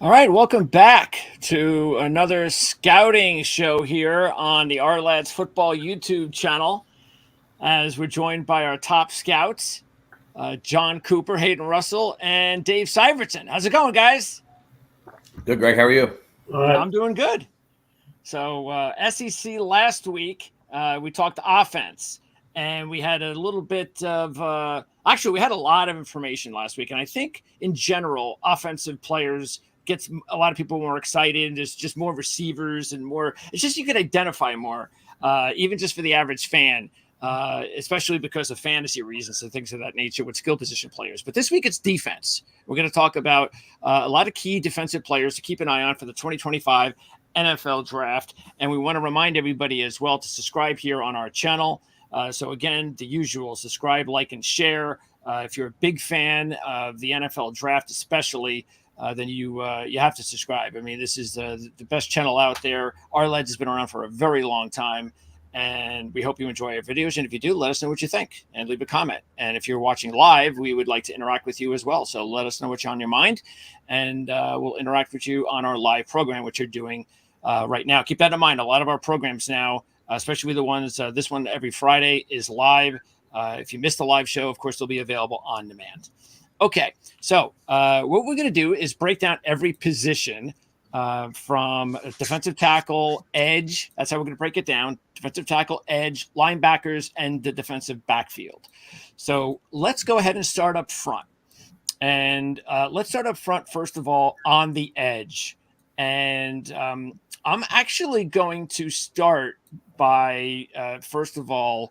All right, welcome back to another scouting show here on the Ourlads Football YouTube channel. As we're joined by our top scouts, Jon Cooper, Hayden Russell, and Dave Syvertsen. How's it going, guys? Good, Greg. How are you? All right. I'm doing good. So SEC last week, we talked offense, and we had a little bit of actually, we had a lot of information last week, and I think in general, offensive players gets a lot of people more excited. There's just more receivers and more. It's just you can identify more, even just for the average fan, especially because of fantasy reasons and things of that nature with skill position players. But this week it's defense. We're going to talk about a lot of key defensive players to keep an eye on for the 2025 NFL draft. And we want to remind everybody as well to subscribe here on our channel. So again, the usual: subscribe, like, and share. If you're a big fan of the NFL draft, especially, then you have to subscribe. I mean, this is the best channel out there. Ourlads has been around for a very long time, and we hope you enjoy our videos. And if you do, let us know what you think and leave a comment. And if you're watching live, we would like to interact with you as well. So let us know what's on your mind, and we'll interact with you on our live program, which you're doing right now. Keep that in mind. A lot of our programs now, especially the ones, this one every Friday is live. If you missed the live show, of course, they'll be available on demand. Okay, so what we're going to do is break down every position from defensive tackle, edge. That's how we're going to break it down. Defensive tackle, edge, linebackers, and the defensive backfield. So let's go ahead and start up front. And let's start up front, first of all, on the edge. And I'm actually going to start by, first of all,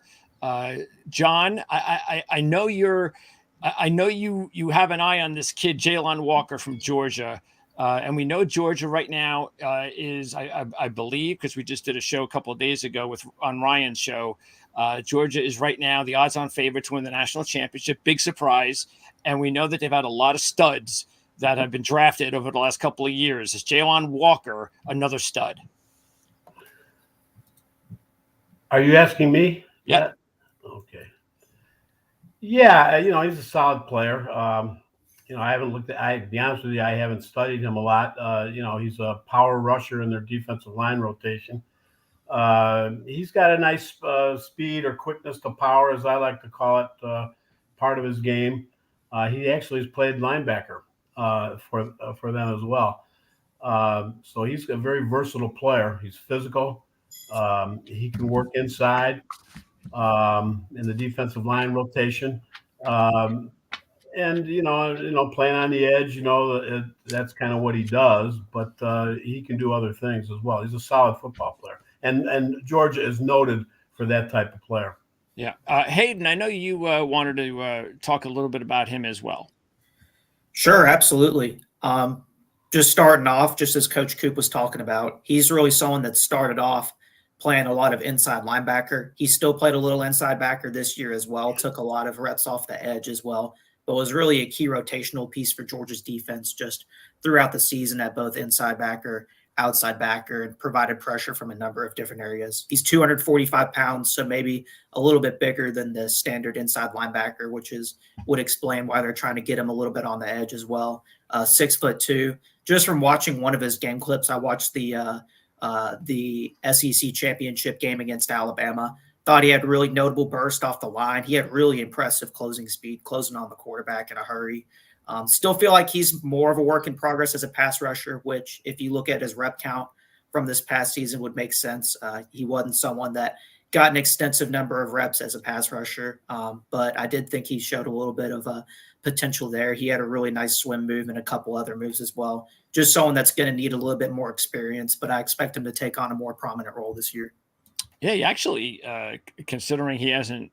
Jon, I know you're – I know you have an eye on this kid, Jalon Walker from Georgia. And we know Georgia right now is, I believe, because we just did a show a couple of days ago on Ryan's show. Georgia is right now the odds-on favorite to win the national championship. Big surprise. And we know that they've had a lot of studs that have been drafted over the last couple of years. Is Jalon Walker another stud? Are you asking me? Yeah. Okay. Yeah, he's a solid player. I haven't looked at, to be honest with you, I haven't studied him a lot. He's a power rusher in their defensive line rotation. He's got a nice speed or quickness to power, as I like to call it, part of his game. He actually has played linebacker for them as well. So he's a very versatile player. He's physical. He can work inside in the defensive line rotation. And, playing on the edge, that's kind of what he does, but he can do other things as well. He's a solid football player. And Georgia is noted for that type of player. Yeah. Hayden, I know you wanted to talk a little bit about him as well. Sure, absolutely. Just starting off, just as Coach Coop was talking about, he's really someone that started off playing a lot of inside linebacker. He still played a little inside backer this year as well, took a lot of reps off the edge as well, but was really a key rotational piece for Georgia's defense just throughout the season at both inside backer, outside backer, and provided pressure from a number of different areas. He's 245 pounds, so maybe a little bit bigger than the standard inside linebacker, which would explain why they're trying to get him a little bit on the edge as well. 6'2". Just from watching one of his game clips, I watched the SEC championship game against Alabama. Thought he had really notable burst off the line. He had really impressive closing speed, closing on the quarterback in a hurry. Still feel like he's more of a work in progress as a pass rusher, which if you look at his rep count from this past season would make sense. He wasn't someone that got an extensive number of reps as a pass rusher, but I did think he showed a little bit of potential there. He had a really nice swim move and a couple other moves as well. Just someone that's going to need a little bit more experience, but I expect him to take on a more prominent role this year. Yeah, he actually, considering he hasn't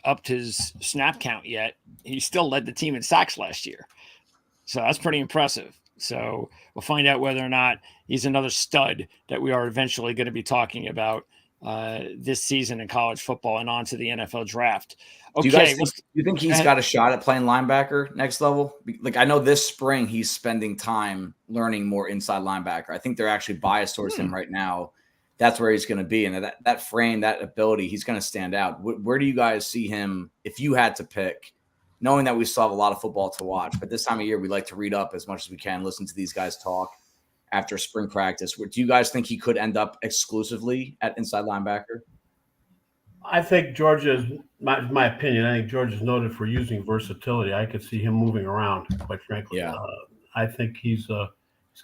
upped his snap count yet, he still led the team in sacks last year. So that's pretty impressive. So we'll find out whether or not he's another stud that we are eventually going to be talking about this season in college football and on to the NFL draft. Okay. Do you think he's got a shot at playing linebacker next level? Like, I know this spring he's spending time learning more inside linebacker. I think they're actually biased towards him right now. That's where he's going to be. And that frame, that ability, he's going to stand out. Where do you guys see him if you had to pick, knowing that we still have a lot of football to watch? But this time of year, we like to read up as much as we can, listen to these guys talk. after spring practice. Do you guys think he could end up exclusively at inside linebacker? I think Georgia's, my opinion, I think Georgia's noted for using versatility. I could see him moving around, quite frankly. Yeah. I think he's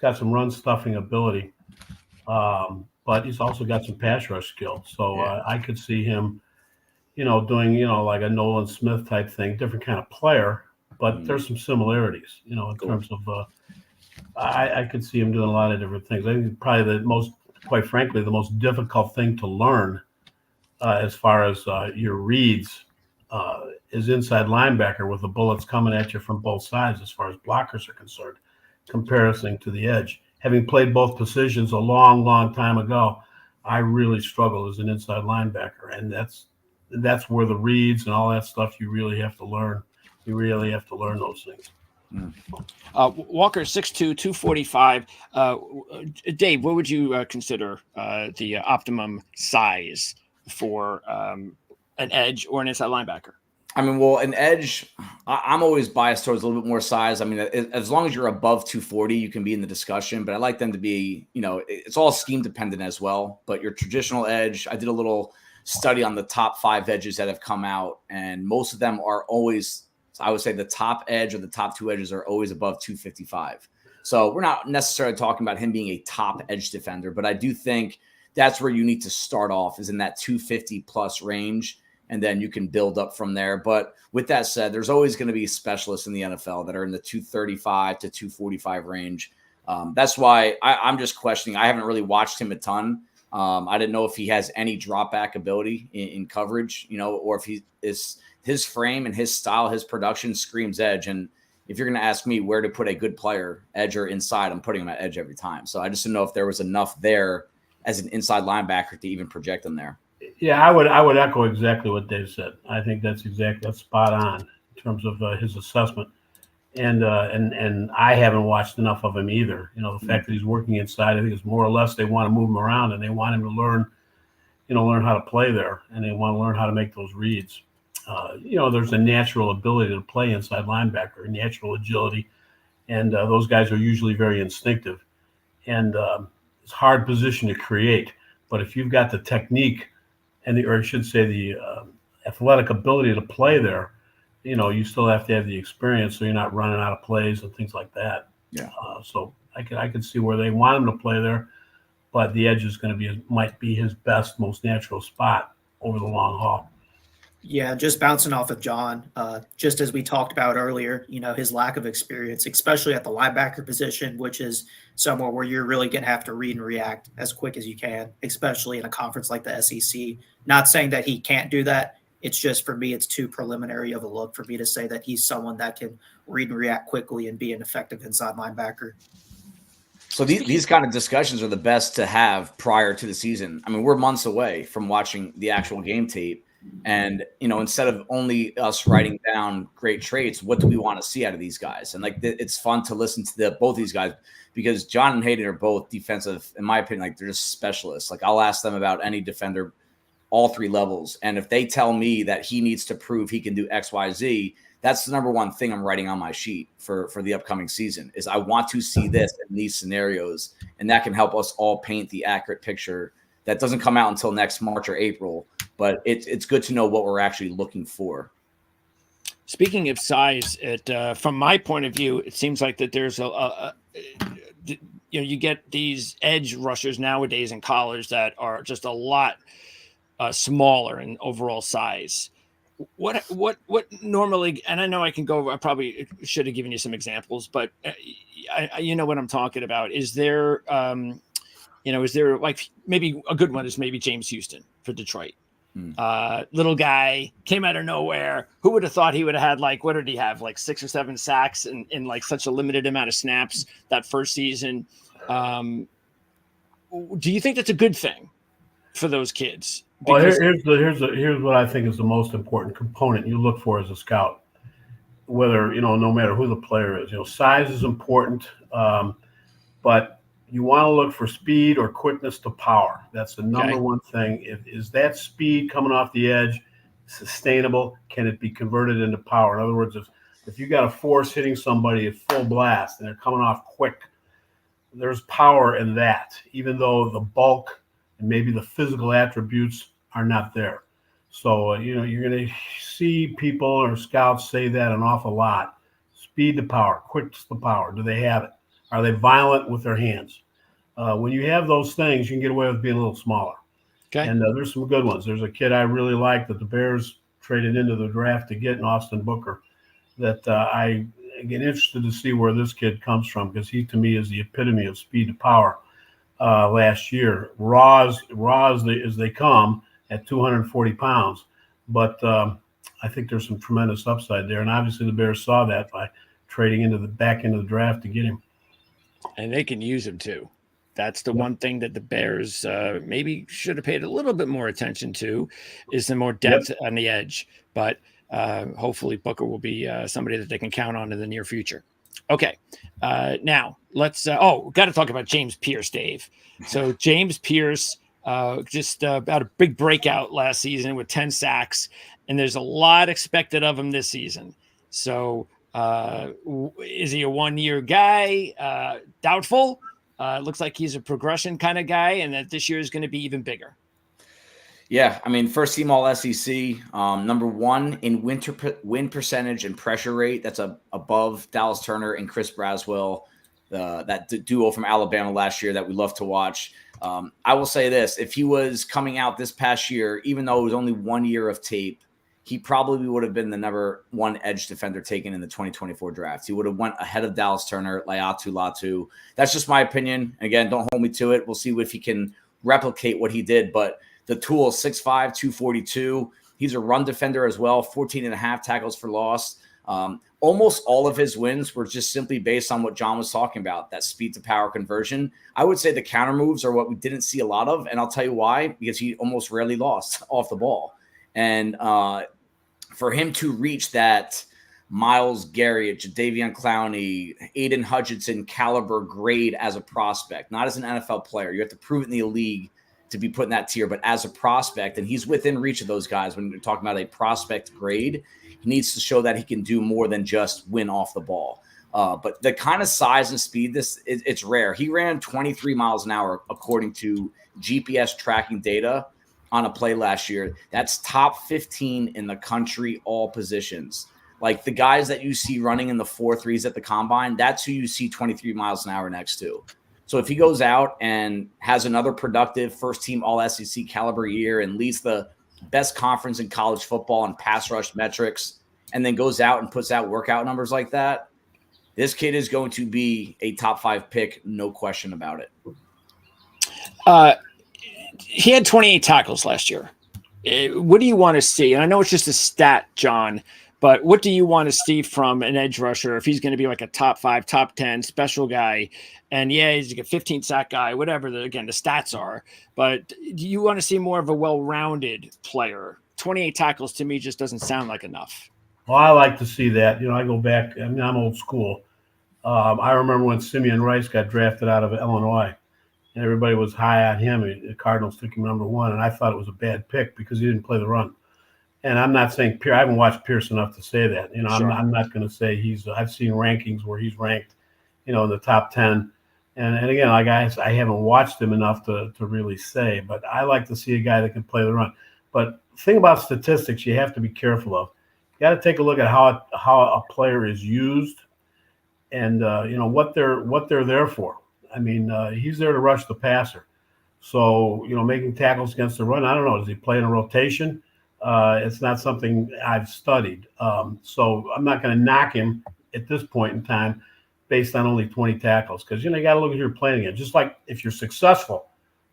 got some run stuffing ability, but he's also got some pass rush skill. So I could see him, doing, like a Nolan Smith type thing, different kind of player, but there's some similarities, in terms of, I could see him doing a lot of different things. I think probably quite frankly, the most difficult thing to learn as far as your reads is inside linebacker with the bullets coming at you from both sides as far as blockers are concerned, comparison to the edge. Having played both positions a long, long time ago, I really struggled as an inside linebacker, and that's where the reads and all that stuff you really have to learn. You really have to learn those things. Walker, 6'2", 245. Dave, what would you consider the optimum size for an edge or an inside linebacker? I mean, well, an edge, I'm always biased towards a little bit more size. I mean, as long as you're above 240, you can be in the discussion, but I like them to be, it's all scheme dependent as well. But your traditional edge, I did a little study on the top 5 edges that have come out, and most of them are always, I would say the top edge or the top 2 edges are always above 255. So we're not necessarily talking about him being a top edge defender, but I do think that's where you need to start off, is in that 250 plus range, and then you can build up from there. But with that said, there's always going to be specialists in the NFL that are in the 235 to 245 range. That's why I'm just questioning. I haven't really watched him a ton. I didn't know if he has any drop back ability in coverage, or if he is his frame and his style, his production screams edge. And if you're going to ask me where to put a good player, edge or inside, I'm putting him at edge every time. So I just didn't know if there was enough there as an inside linebacker to even project him there. Yeah, I would echo exactly what Dave said. I think that's spot on in terms of his assessment. And I haven't watched enough of him either. The fact that he's working inside, I think it's more or less they want to move him around and they want him to learn how to play there, and they want to learn how to make those reads. There's a natural ability to play inside linebacker, a natural agility, and those guys are usually very instinctive. And it's a hard position to create, but if you've got the technique or I should say the athletic ability to play there, you still have to have the experience so you're not running out of plays and things like that. Yeah. So I could see where they want him to play there, but the edge is might be his best, most natural spot over the long haul. Yeah, just bouncing off of Jon, just as we talked about earlier, his lack of experience, especially at the linebacker position, which is somewhere where you're really going to have to read and react as quick as you can, especially in a conference like the SEC. Not saying that he can't do that. It's just, for me, it's too preliminary of a look for me to say that he's someone that can read and react quickly and be an effective inside linebacker. So these kind of discussions are the best to have prior to the season. I mean, we're months away from watching the actual game tape. And, instead of only us writing down great traits, what do we want to see out of these guys? And it's fun to listen to both these guys, because Jon and Hayden are both defensive, in my opinion, they're just specialists. I'll ask them about any defender, all 3 levels. And if they tell me that he needs to prove he can do X, Y, Z, that's the number one thing I'm writing on my sheet for the upcoming season, is I want to see this in these scenarios. And that can help us all paint the accurate picture that doesn't come out until next March or April. But it's good to know what we're actually looking for. Speaking of size, from my point of view, it seems like that there's you get these edge rushers nowadays in college that are just a lot smaller in overall size. What normally, and I know I probably should have given you some examples, but you know what I'm talking about. Is there, is there maybe a good one is maybe James Houston for Detroit. Little guy came out of nowhere. Who would have thought he would have had what did he have, 6 or 7 sacks in such a limited amount of snaps that first season? Do you think that's a good thing for those kids? Well, here's what I think is the most important component you look for as a scout. Whether no matter who the player is, size is important, but you want to look for speed or quickness to power. That's the number one thing. Is that speed coming off the edge sustainable? Can it be converted into power? In other words, if you got a force hitting somebody at full blast and they're coming off quick, there's power in that, even though the bulk and maybe the physical attributes are not there. So, you're going to see people or scouts say that an awful lot. Speed to power, quick to power. Do they have it? Are they violent with their hands? When you have those things, you can get away with being a little smaller. Okay. And there's some good ones. There's a kid I really like that the Bears traded into the draft to get in Austin Booker that I get interested to see where this kid comes from, because he, to me, is the epitome of speed to power last year. Raw as they come at 240 pounds. But I think there's some tremendous upside there. And obviously the Bears saw that by trading into the back end of the draft to get him. And they can use him too. That's the one thing that the Bears maybe should have paid a little bit more attention to, is the more depth on the edge. But hopefully Booker will be somebody that they can count on in the near future. Okay. Now let's, got to talk about James Pierce, Dave. So James Pierce just about a big breakout last season with 10 sacks, and there's a lot expected of him this season. So is he a one-year guy? Doubtful. It looks like he's a progression kind of guy, and that this year is going to be even bigger. Yeah, I mean, first team all SEC, number one in win percentage and pressure rate. That's above Dallas Turner and Chris Braswell, that duo from Alabama last year that we love to watch. I will say this: if he was coming out this past year, even though it was only 1 year of tape, he probably would have been the number one edge defender taken in the 2024 draft. He would have went ahead of Dallas Turner, Laiatu Latu. That's just my opinion. Again, don't hold me to it. We'll see if he can replicate what he did. But the tool, 6'5", 242. He's a run defender as well, 14 and a half tackles for loss. Almost all of his wins were just simply based on what Jon was talking about, that speed to power conversion. I would say the counter moves are what we didn't see a lot of, and I'll tell you why, because he almost rarely lost off the ball. And for him to reach that Myles Garrett, Jadeveon Clowney, Aiden Hutchinson caliber grade as a prospect, not as an NFL player. You have to prove it in the league to be put in that tier, but as a prospect, and he's within reach of those guys. When you're talking about a prospect grade, he needs to show that he can do more than just win off the ball. But the kind of size and speed, it's rare. He ran 23 miles an hour according to GPS tracking data on a play last year. That's top 15 in the country, all positions. Like the guys that you see running in the 4.3s at the combine, that's who you see 23 miles an hour next to. So if he goes out and has another productive first team all SEC caliber year and leads the best conference in college football and pass rush metrics, and then goes out and puts out workout numbers like that, this kid is going to be a top 5 pick, no question about it. He had 28 tackles last year. What do you want to see? And I know it's just a stat, Jon, but what do you want to see from an edge rusher if he's going to be like a top 5, top 10 special guy? And yeah, he's like a 15 sack guy, whatever the stats are. But do you want to see more of a well-rounded player? 28 tackles to me just doesn't sound like enough. Well, I like to see that. I go back. I mean, I'm old school. I remember when Simeon Rice got drafted out of Illinois. And everybody was high on him. The Cardinals took him number 1, and I thought it was a bad pick because he didn't play the run. And I'm not saying I haven't watched Pierce enough to say that. Sure. I'm not going to say I've seen rankings where he's ranked, in the top 10. And again, like I haven't watched him enough to really say. But I like to see a guy that can play the run. But the thing about statistics, you have to be careful of. You got to take a look at how a player is used, and what they're there for. I mean, he's there to rush the passer. So, making tackles against the run, I don't know. Does he play in a rotation? It's not something I've studied. So I'm not going to knock him at this point in time based on only 20 tackles. Because, you got to look at who you're playing against. Just like if you're successful,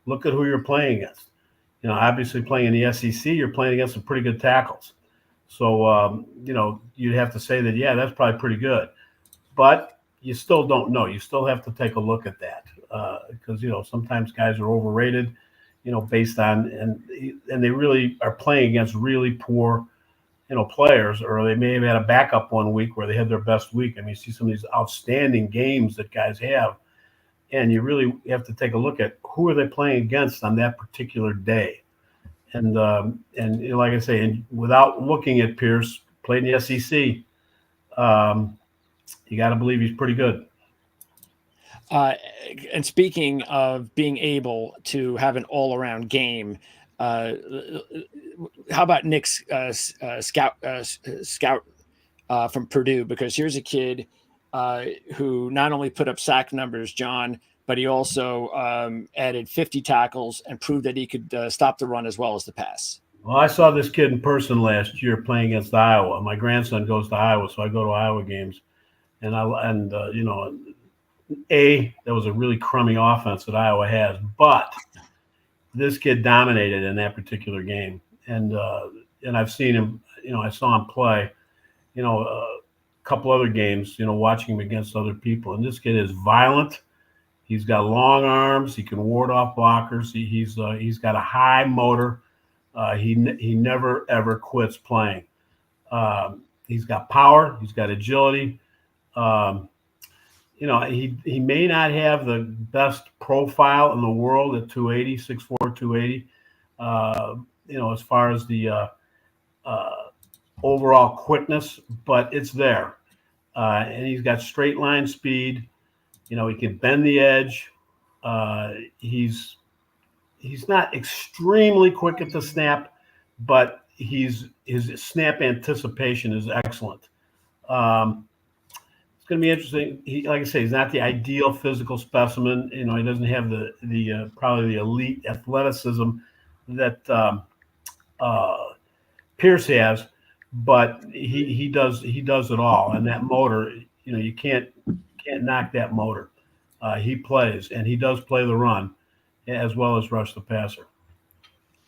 look at who you're playing against. Obviously playing in the SEC, you're playing against some pretty good tackles. So, you'd have to say that, yeah, that's probably pretty good. But you still don't know. You still have to take a look at that because, sometimes guys are overrated, based on and they really are playing against really poor, players, or they may have had a backup one week where they had their best week. I mean, you see some of these outstanding games that guys have, and you really have to take a look at who are they playing against on that particular day. And like I say, and without looking at Pierce, played in the SEC, you got to believe he's pretty good. And speaking of being able to have an all-around game, how about Nick's scout from Purdue? Because here's a kid who not only put up sack numbers, John, but he also added 50 tackles and proved that he could stop the run as well as the pass. Well, I saw this kid in person last year playing against Iowa. My grandson goes to Iowa, so I go to Iowa games. And that was a really crummy offense that Iowa has. But this kid dominated in that particular game. And I've seen him, I saw him play, a couple other games, watching him against other people. And this kid is violent. He's got long arms. He can ward off blockers. He's got a high motor. He never, ever quits playing. He's got power. He's got agility. He may not have the best profile in the world at 280, 6'4", 280. As far as the overall quickness, but it's there. And he's got straight line speed. He can bend the edge. He's not extremely quick at the snap, but his snap anticipation is excellent. It's going to be interesting. Like I say, he's not the ideal physical specimen. He doesn't have the probably the elite athleticism that Pierce has, but he does it all. And that motor, you can't knock that motor. He plays, and he does play the run as well as rush the passer.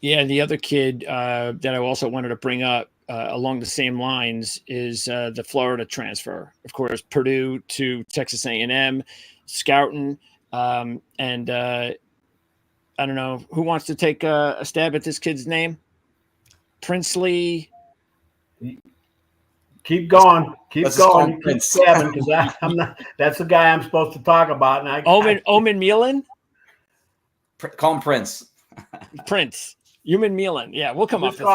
Yeah, and the other kid that I also wanted to bring up along the same lines is the Florida transfer. Of course, Purdue to Texas A&M, scouting. And I don't know, who wants to take a stab at this kid's name? Princely. Keep going. Keep going. You keep Prince. stabbing, because I'm not. That's the guy I'm supposed to talk about. And Omen Milan? Call him Prince. Prince. Human Milan. Yeah, we'll come up with it.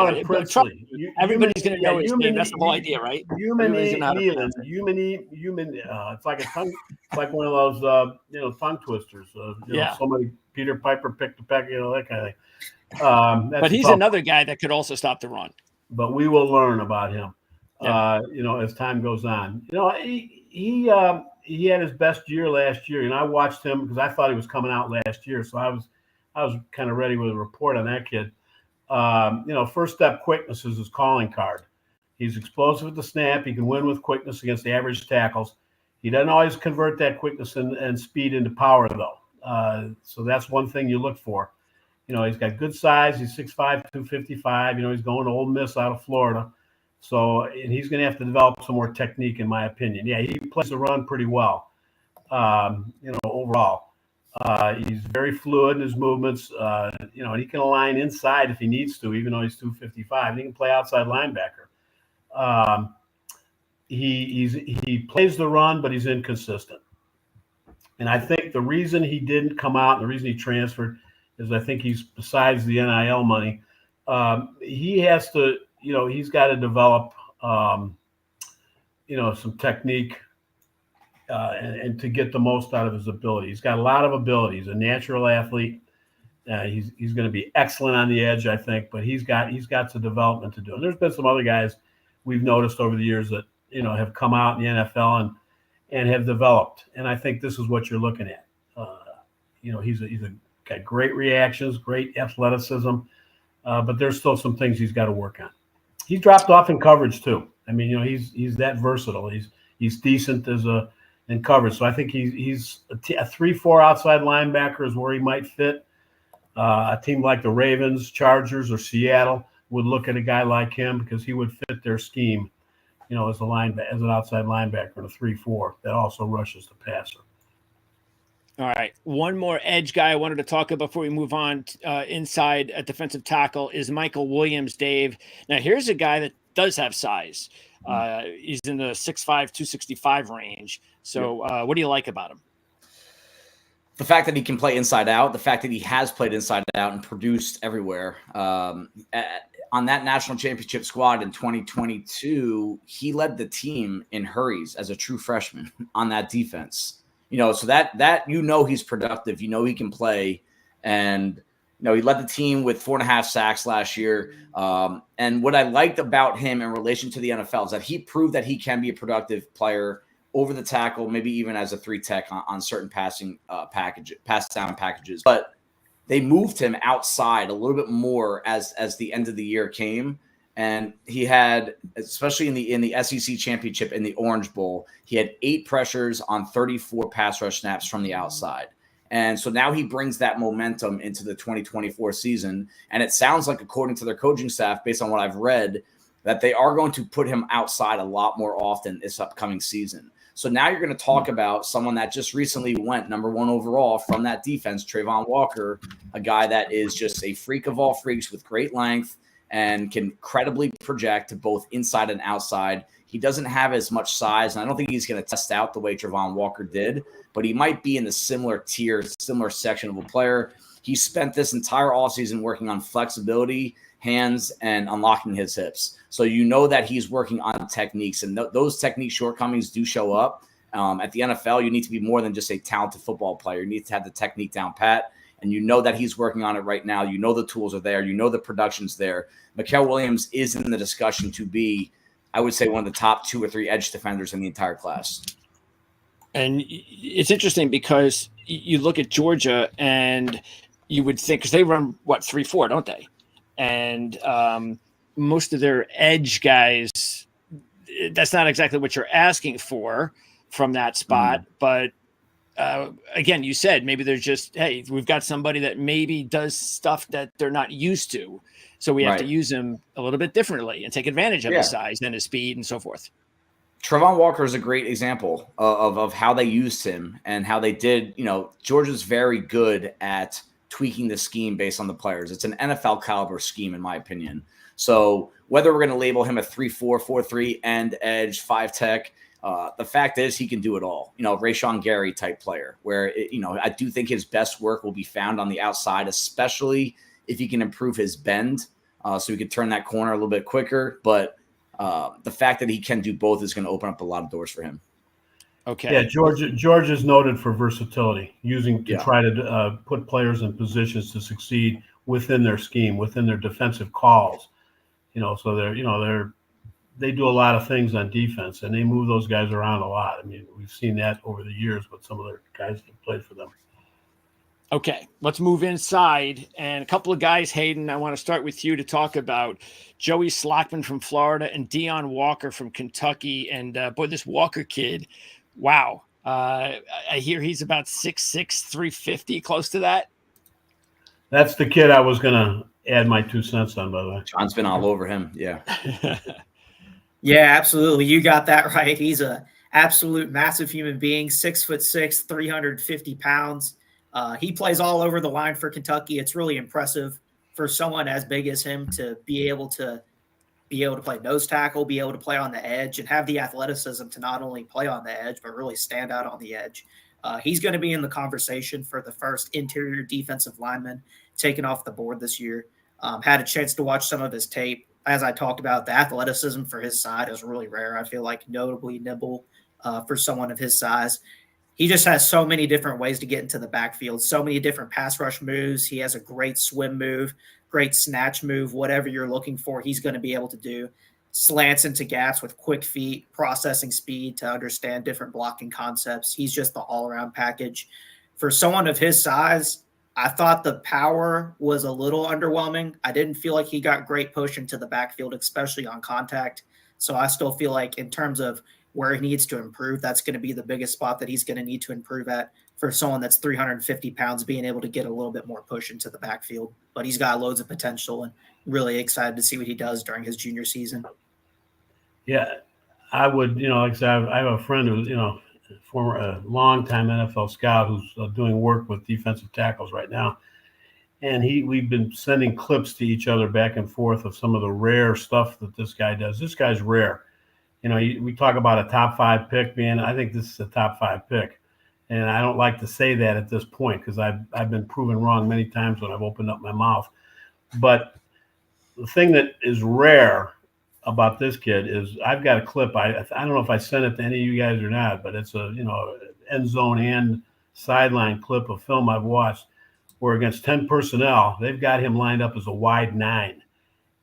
Everybody's going to know his name. That's the whole idea, right? Human Milan. Human. It's like a tongue. It's like one of those, tongue twisters. Somebody, Peter Piper picked a peck, that kind of thing. But he's another guy that could also stop the run. But we will learn about him. As time goes on. He had his best year last year, I watched him because I thought he was coming out last year, so I was kind of ready with a report on that kid. First step quickness is his calling card. He's explosive at the snap. He can win with quickness against the average tackles. He doesn't always convert that quickness and speed into power, though. So that's one thing you look for. He's got good size. He's 6'5", 255. He's going to Ole Miss out of Florida. So, and he's going to have to develop some more technique, in my opinion. Yeah, he plays the run pretty well, overall. He's very fluid in his movements, and he can align inside if he needs to, even though he's 255. And he can play outside linebacker. He plays the run, but he's inconsistent. And I think the reason he didn't come out and the reason he transferred is I think he's, besides the NIL money, he has to, he's got to develop, some technique and to get the most out of his ability. He's got a lot of ability. He's a natural athlete. He's going to be excellent on the edge, I think, but he's got some development to do. And there's been some other guys we've noticed over the years that, have come out in the NFL and have developed. And I think this is what you're looking at. He's got great reactions, great athleticism, but there's still some things he's got to work on. He's dropped off in coverage too. I mean, he's that versatile. He's decent in coverage. So I think he's a 3-4 outside linebacker is where he might fit. A team like the Ravens, Chargers, or Seattle would look at a guy like him because he would fit their scheme, as an outside linebacker in a 3-4 that also rushes the passer. All right. One more edge guy I wanted to talk about before we move on inside at defensive tackle is Michael Williams, Dave. Now, here's a guy that does have size. He's in the 6'5", 265 range. So what do you like about him? The fact that he can play inside out, the fact that he has played inside out and produced everywhere. On that national championship squad in 2022, he led the team in hurries as a true freshman on that defense. So that he's productive. He can play, and he led the team with 4.5 sacks last year. And what I liked about him in relation to the NFL is that he proved that he can be a productive player over the tackle, maybe even as a 3-tech on certain pass down packages. But they moved him outside a little bit more as the end of the year came. And he had, especially in the SEC championship in the Orange Bowl, he had 8 pressures on 34 pass rush snaps from the outside. And so now he brings that momentum into the 2024 season. And it sounds like, according to their coaching staff, based on what I've read, that they are going to put him outside a lot more often this upcoming season. So now you're going to talk about someone that just recently went number 1 overall from that defense, Trayvon Walker, a guy that is just a freak of all freaks with great length and can credibly project to both inside and outside. He doesn't have as much size, and I don't think he's going to test out the way Trayvon Walker did, but he might be in the similar tier, similar section of a player. He spent this entire offseason working on flexibility, hands, and unlocking his hips. So that he's working on techniques, and those technique shortcomings do show up. At the NFL, you need to be more than just a talented football player. You need to have the technique down pat, and that he's working on it right now. The tools are there. The production's there. Mikael Williams is in the discussion to be, I would say, one of the top 2 or 3 edge defenders in the entire class. And it's interesting because you look at Georgia and you would think, because they run, 3-4, don't they? And most of their edge guys, that's not exactly what you're asking for from that spot. But again, you said maybe they're just, hey, we've got somebody that maybe does stuff that they're not used to. So we have to use him a little bit differently and take advantage of his size and his speed and so forth. Trayvon Walker is a great example of how they used him and how they did. Georgia's very good at tweaking the scheme based on the players. It's an NFL caliber scheme, in my opinion. So whether we're going to label him a 3-4, 4-3, end, edge, 5-tech, the fact is he can do it all. Rashawn Gary type player where, I do think his best work will be found on the outside, especially if he can improve his bend so he can turn that corner a little bit quicker. But the fact that he can do both is going to open up a lot of doors for him. Okay. Yeah, Georgia's noted for versatility, try to put players in positions to succeed within their scheme, within their defensive calls. So they do a lot of things on defense, and they move those guys around a lot. I mean, we've seen that over the years with some of their guys that played for them. Okay, let's move inside. And a couple of guys, Hayden, I want to start with you to talk about Joey Slockman from Florida and Deion Walker from Kentucky. And boy, this Walker kid, wow. I hear he's about 6'6", 350, close to that. That's the kid I was going to add my 2 cents on, by the way. John's been all over him, yeah. Yeah, absolutely. You got that right. He's a absolute massive human being, 6'6", 350 pounds. He plays all over the line for Kentucky. It's really impressive for someone as big as him to be able to play nose tackle, be able to play on the edge, and have the athleticism to not only play on the edge, but really stand out on the edge. He's going to be in the conversation for the first interior defensive lineman taken off the board this year. Had a chance to watch some of his tape. As I talked about, the athleticism for his side is really rare. I feel like notably nimble for someone of his size. He just has so many different ways to get into the backfield, so many different pass rush moves. He has a great swim move, great snatch move, whatever you're looking for, he's going to be able to do. Slants into gaps with quick feet, processing speed to understand different blocking concepts. He's just the all-around package. For someone of his size, I thought the power was a little underwhelming. I didn't feel like he got great push into the backfield, especially on contact. So I still feel like in terms of where he needs to improve, that's going to be the biggest spot that he's going to need to improve at for someone that's 350 pounds, being able to get a little bit more push into the backfield. But he's got loads of potential and really excited to see what he does during his junior season. Yeah, I would, like I said, I have a friend who's, a longtime NFL scout who's doing work with defensive tackles right now. And we've been sending clips to each other back and forth of some of the rare stuff that this guy does. This guy's rare. We talk about a top 5 pick being, I think this is a top 5 pick. And I don't like to say that at this point because I've been proven wrong many times when I've opened up my mouth. But the thing that is rare about this kid is I've got a clip. I don't know if I sent it to any of you guys or not, but it's a end zone and sideline clip of film I've watched where against 10 personnel, they've got him lined up as a wide 9.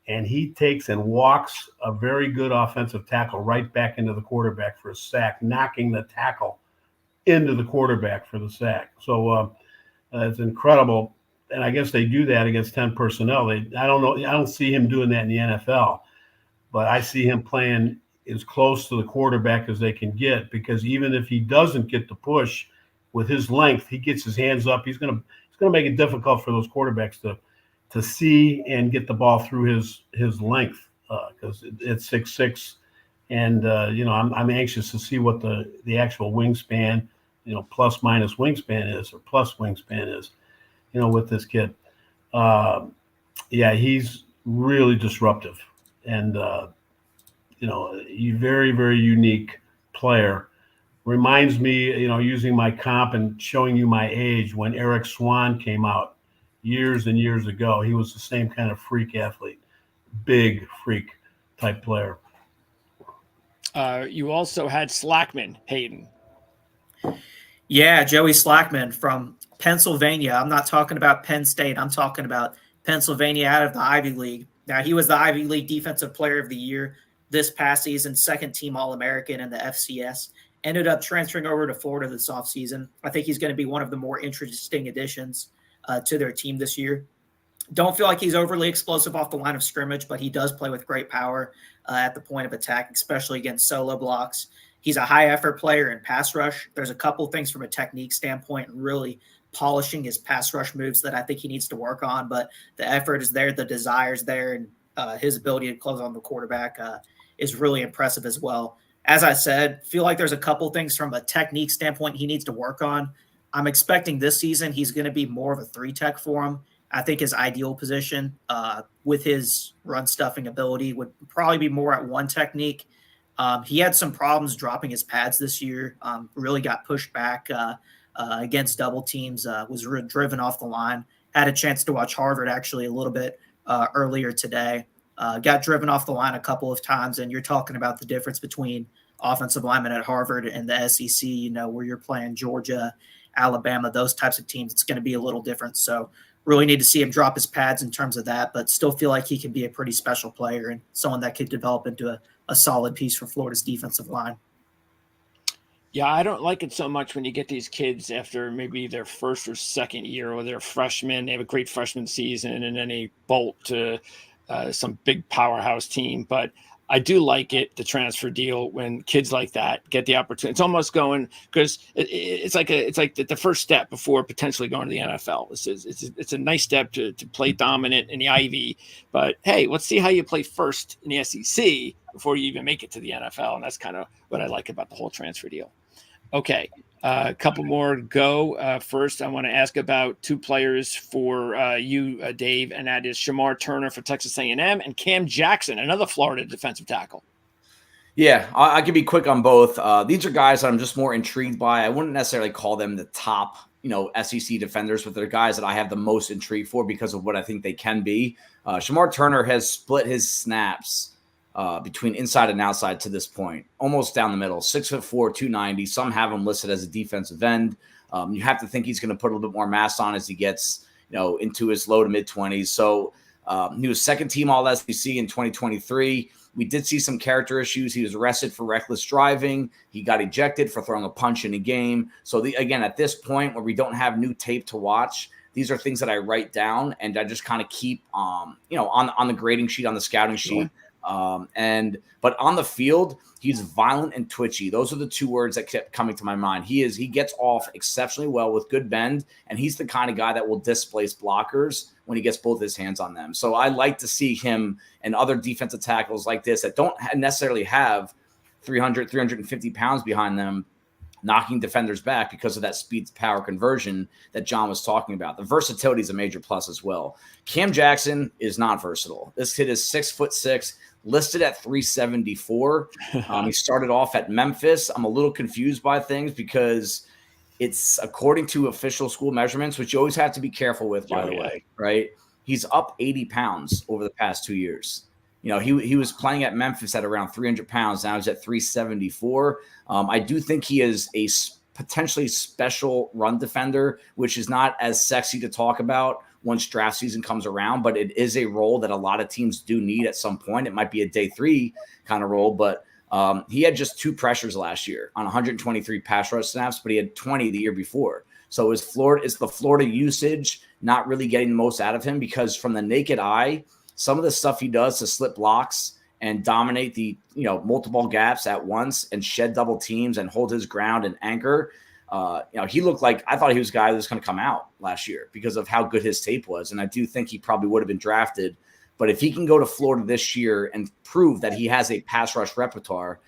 And he takes and walks a very good offensive tackle right back into the quarterback for a sack, knocking the tackle into the quarterback for the sack. So it's incredible. And I guess they do that against 10 personnel. I don't know. I don't see him doing that in the NFL, but I see him playing as close to the quarterback as they can get, because even if he doesn't get the push with his length, he gets his hands up. It's going to make it difficult for those quarterbacks to see and get the ball through his length, because it's 6'6", and I'm anxious to see what the actual wingspan, plus minus wingspan is, or plus wingspan is, with this kid. He's really disruptive, and a very, very unique player. Reminds me, using my comp and showing you my age, when Eric Swan came out years and years ago. He was the same kind of freak athlete, big freak type player. You also had Slackman, Hayden. Yeah, Joey Slackman from Pennsylvania. I'm not talking about Penn State. I'm talking about Pennsylvania out of the Ivy League. Now, he was the Ivy League Defensive Player of the Year this past season, second-team All-American in the FCS. Ended up transferring over to Florida this offseason. I think he's going to be one of the more interesting additions to their team this year. Don't feel like he's overly explosive off the line of scrimmage, but he does play with great power at the point of attack, especially against solo blocks. He's a high-effort player in pass rush. There's a couple things from a technique standpoint, really polishing his pass rush moves that I think he needs to work on, but the effort is there, the desire is there, and his ability to close on the quarterback is really impressive as well. As I said, feel like there's a couple things from a technique standpoint he needs to work on. I'm expecting this season he's going to be more of a 3-tech for him. I think his ideal position with his run stuffing ability would probably be more at 1 technique. He had some problems dropping his pads this year, really got pushed back against double teams, was driven off the line. Had a chance to watch Harvard actually a little bit earlier today. Got driven off the line a couple of times, and you're talking about the difference between offensive linemen at Harvard and the SEC, where you're playing Georgia, Alabama, those types of teams. It's going to be a little different. So really need to see him drop his pads in terms of that, but still feel like he can be a pretty special player and someone that could develop into a solid piece for Florida's defensive line. Yeah, I don't like it so much when you get these kids after maybe their first or second year, or they're freshmen, they have a great freshman season, and then they bolt to some big powerhouse team. But I do like it, the transfer deal, when kids like that get the opportunity. It's almost going, because it's like the first step before potentially going to the NFL. It's a nice step to play dominant in the Ivy, but hey, let's see how you play first in the SEC before you even make it to the NFL, and that's kind of what I like about the whole transfer deal. Okay, a couple more to go. First, I want to ask about 2 players for you, Dave, and that is Shamar Turner for Texas A&M and Cam Jackson, another Florida defensive tackle. Yeah, I can be quick on both. These are guys that I'm just more intrigued by. I wouldn't necessarily call them the top, SEC defenders, but they're guys that I have the most intrigue for because of what I think they can be. Shamar Turner has split his snaps between inside and outside to this point, almost down the middle, 6'4", 290. Some have him listed as a defensive end. You have to think he's going to put a little bit more mass on as he gets, into his low to mid 20s. So he was second team All SEC in 2023. We did see some character issues. He was arrested for reckless driving. He got ejected for throwing a punch in a game. So again, at this point where we don't have new tape to watch, these are things that I write down and I just kind of keep, on the grading sheet, on the scouting sheet. But on the field, he's violent and twitchy. Those are the 2 words that kept coming to my mind. He gets off exceptionally well with good bend, and he's the kind of guy that will displace blockers when he gets both his hands on them. So I like to see him and other defensive tackles like this that don't necessarily have 350 pounds behind them, knocking defenders back because of that speed to power conversion that Jon was talking about. The versatility is a major plus as well. Cam Jackson is not versatile. This kid is 6'6", listed at 374. He started off at Memphis. I'm a little confused by things because it's according to official school measurements, which you always have to be careful with, by the way, right? He's up 80 pounds over the past 2 years. He was playing at Memphis at around 300 pounds. Now he's at 374. I do think he is a potentially special run defender, which is not as sexy to talk about once draft season comes around, but it is a role that a lot of teams do need at some point. It might be a day 3 kind of role, but he had just 2 pressures last year on 123 pass rush snaps, but he had 20 the year before. So is the Florida usage not really getting the most out of him? Because from the naked eye, some of the stuff he does to slip blocks and dominate the multiple gaps at once and shed double teams and hold his ground and anchor, he looked like, I thought he was a guy that was going to come out last year because of how good his tape was. And I do think he probably would have been drafted. But if he can go to Florida this year and prove that he has a pass rush repertoire,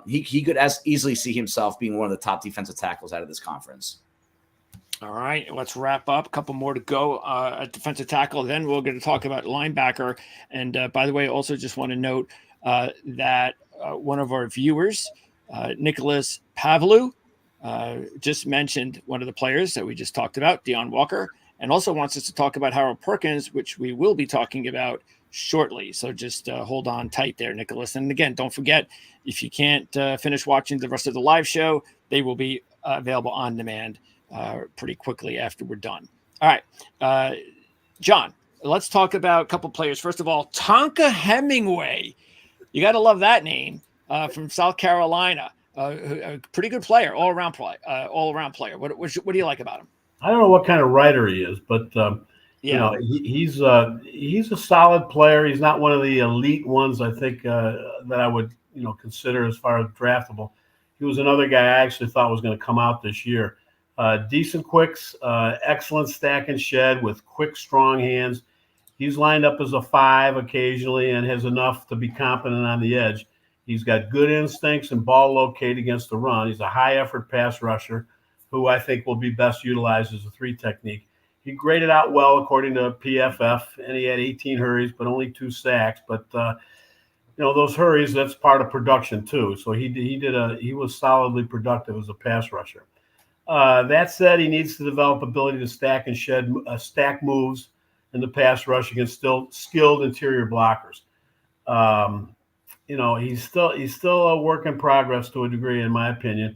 he could as easily see himself being one of the top defensive tackles out of this conference. All right, let's wrap up. A couple more to go at defensive tackle. Then we're going to talk about linebacker. And by the way, I also just want to note that one of our viewers, Nicholas Pavlou, just mentioned one of the players that we just talked about, Deion Walker, and also wants us to talk about Harold Perkins, which we will be talking about shortly. So just hold on tight there, Nicholas. And again, don't forget, if you can't finish watching the rest of the live show, they will be available on demand pretty quickly after we're done. All right, John, let's talk about a couple players. First of all, Tonka Hemingway. You got to love that name from South Carolina. A pretty good player, all-around player. What do you like about him? I don't know what kind of writer he is, but he's a solid player. He's not one of the elite ones, I think, that I would consider as far as draftable. He was another guy I actually thought was going to come out this year. Decent quicks, excellent stack and shed with quick, strong hands. He's lined up as a 5 occasionally and has enough to be competent on the edge. He's got good instincts and ball locate against the run. He's a high-effort pass rusher who I think will be best utilized as a 3 technique. He graded out well according to PFF, and he had 18 hurries but only 2 sacks. But those hurries, that's part of production too. So he was solidly productive as a pass rusher. That said, he needs to develop ability to stack and shed stack moves in the pass rush against still skilled interior blockers. He's still a work in progress to a degree, in my opinion.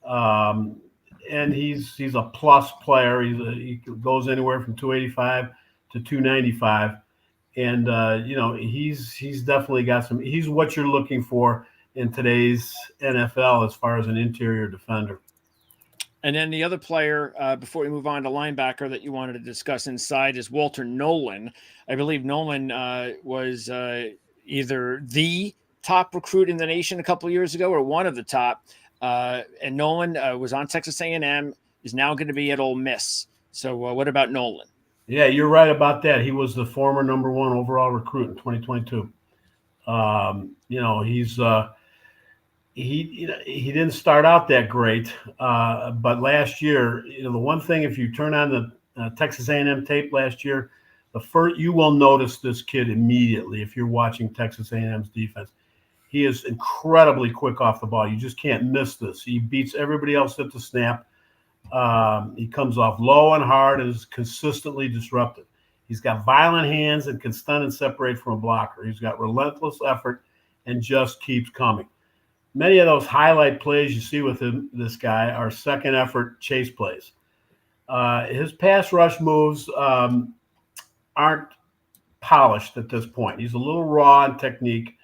And he's a plus player. He goes anywhere from 285 to 295, and he's definitely got some. He's what you're looking for in today's NFL as far as an interior defender. And then the other player, before we move on to linebacker, that you wanted to discuss inside is Walter Nolan. I believe Nolan was either the top recruit in the nation a couple of years ago or one of the top. And Nolan was on Texas A&M, is now going to be at Ole Miss. So what about Nolan? Yeah, you're right about that. He was the former number 1 overall recruit in 2022. He didn't start out that great, but last year, the one thing, if you turn on the Texas A&M tape last year, you will notice this kid immediately if you're watching Texas A&M's defense. He is incredibly quick off the ball. You just can't miss this. He beats everybody else at the snap. He comes off low and hard and is consistently disruptive. He's got violent hands and can stun and separate from a blocker. He's got relentless effort and just keeps coming. Many of those highlight plays you see with this guy are second effort chase plays. His pass rush moves aren't polished at this point. He's a little raw in technique,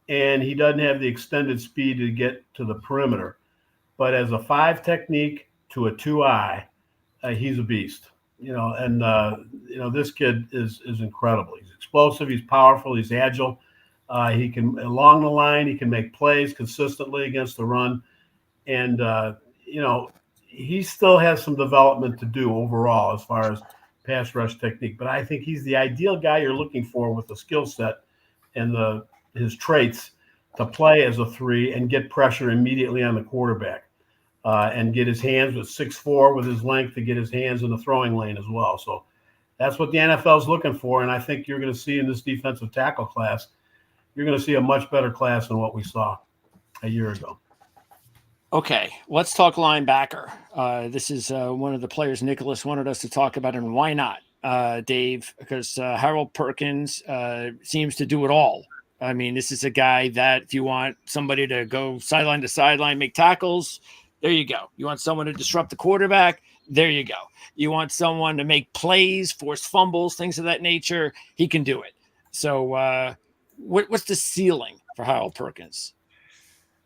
and he doesn't have the extended speed to get to the perimeter. But as a 5 technique to a 2-eye, he's a beast. This kid is incredible. He's explosive. He's powerful. He's agile. He can, along the line, he can make plays consistently against the run. And, he still has some development to do overall as far as pass rush technique. But I think he's the ideal guy you're looking for with the skill set and his traits to play as a 3 and get pressure immediately on the quarterback and get his hands with 6'4", with his length, to get his hands in the throwing lane as well. So that's what the NFL is looking for. And I think you're going to see in this defensive tackle class, you're going to see a much better class than what we saw a year ago. Okay, let's talk linebacker. This is one of the players Nicholas wanted us to talk about, and why not, Dave? Because Harold Perkins seems to do it all. I mean, this is a guy that if you want somebody to go sideline to sideline, make tackles, There you go. You want someone to disrupt the quarterback? There you go. You want someone to make plays, force fumbles, things of that nature? He can do it. So what's the ceiling for Harold Perkins?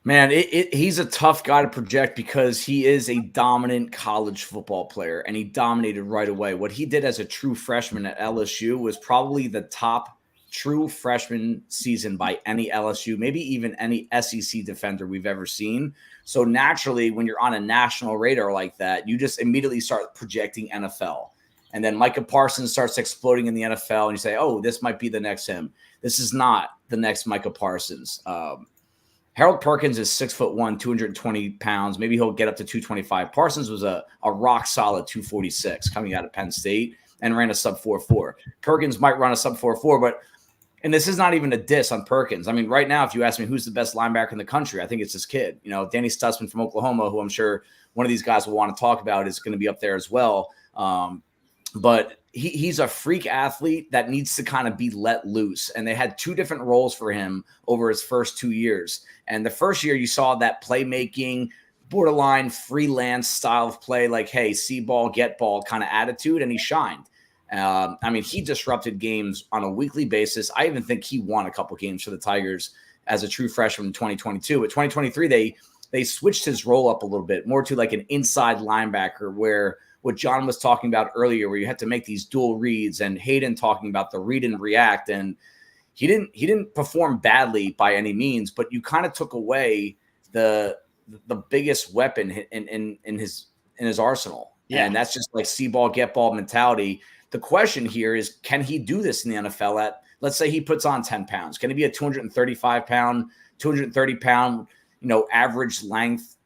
Man, he's a tough guy to project because he is a dominant college football player, and he dominated right away. What he did as a true freshman at LSU was probably the top true freshman season by any LSU, maybe even any SEC defender we've ever seen. So naturally, when you're on a national radar like that, you just immediately start projecting NFL. And then Micah Parsons starts exploding in the NFL, and you say, oh, this might be the next him. This is not the next Micah Parsons. Harold Perkins is 6'1", 220 pounds. Maybe he'll get up to 225. Parsons was a rock solid 246 coming out of Penn State and ran a sub 4.4. Perkins might run a sub 4.4, but and this is not even a diss on Perkins. I mean, right now, if you ask me who's the best linebacker in the country, I think it's this kid. You know, Danny Stutzman from Oklahoma, who I'm sure one of these guys will want to talk about, is going to be up there as well. But he's a freak athlete that needs to kind of be let loose. And they had two different roles for him over his first 2 years. And the first year you saw that playmaking, borderline freelance style of play, like, hey, see ball, get ball kind of attitude, and he shined. I mean, he disrupted games on a weekly basis. I even think he won a couple games for the Tigers as a true freshman in 2022. But 2023, they switched his role up a little bit more to like an inside linebacker, where what Jon was talking about earlier, where you had to make these dual reads, and Hayden talking about the read and react. And he didn't perform badly by any means, but you kind of took away the biggest weapon in his arsenal. Yeah. And that's just like see ball, get ball mentality. The question here is, can he do this in the NFL at, let's say he puts on 10 pounds? Can he be a 235 pound, 230 pound, average length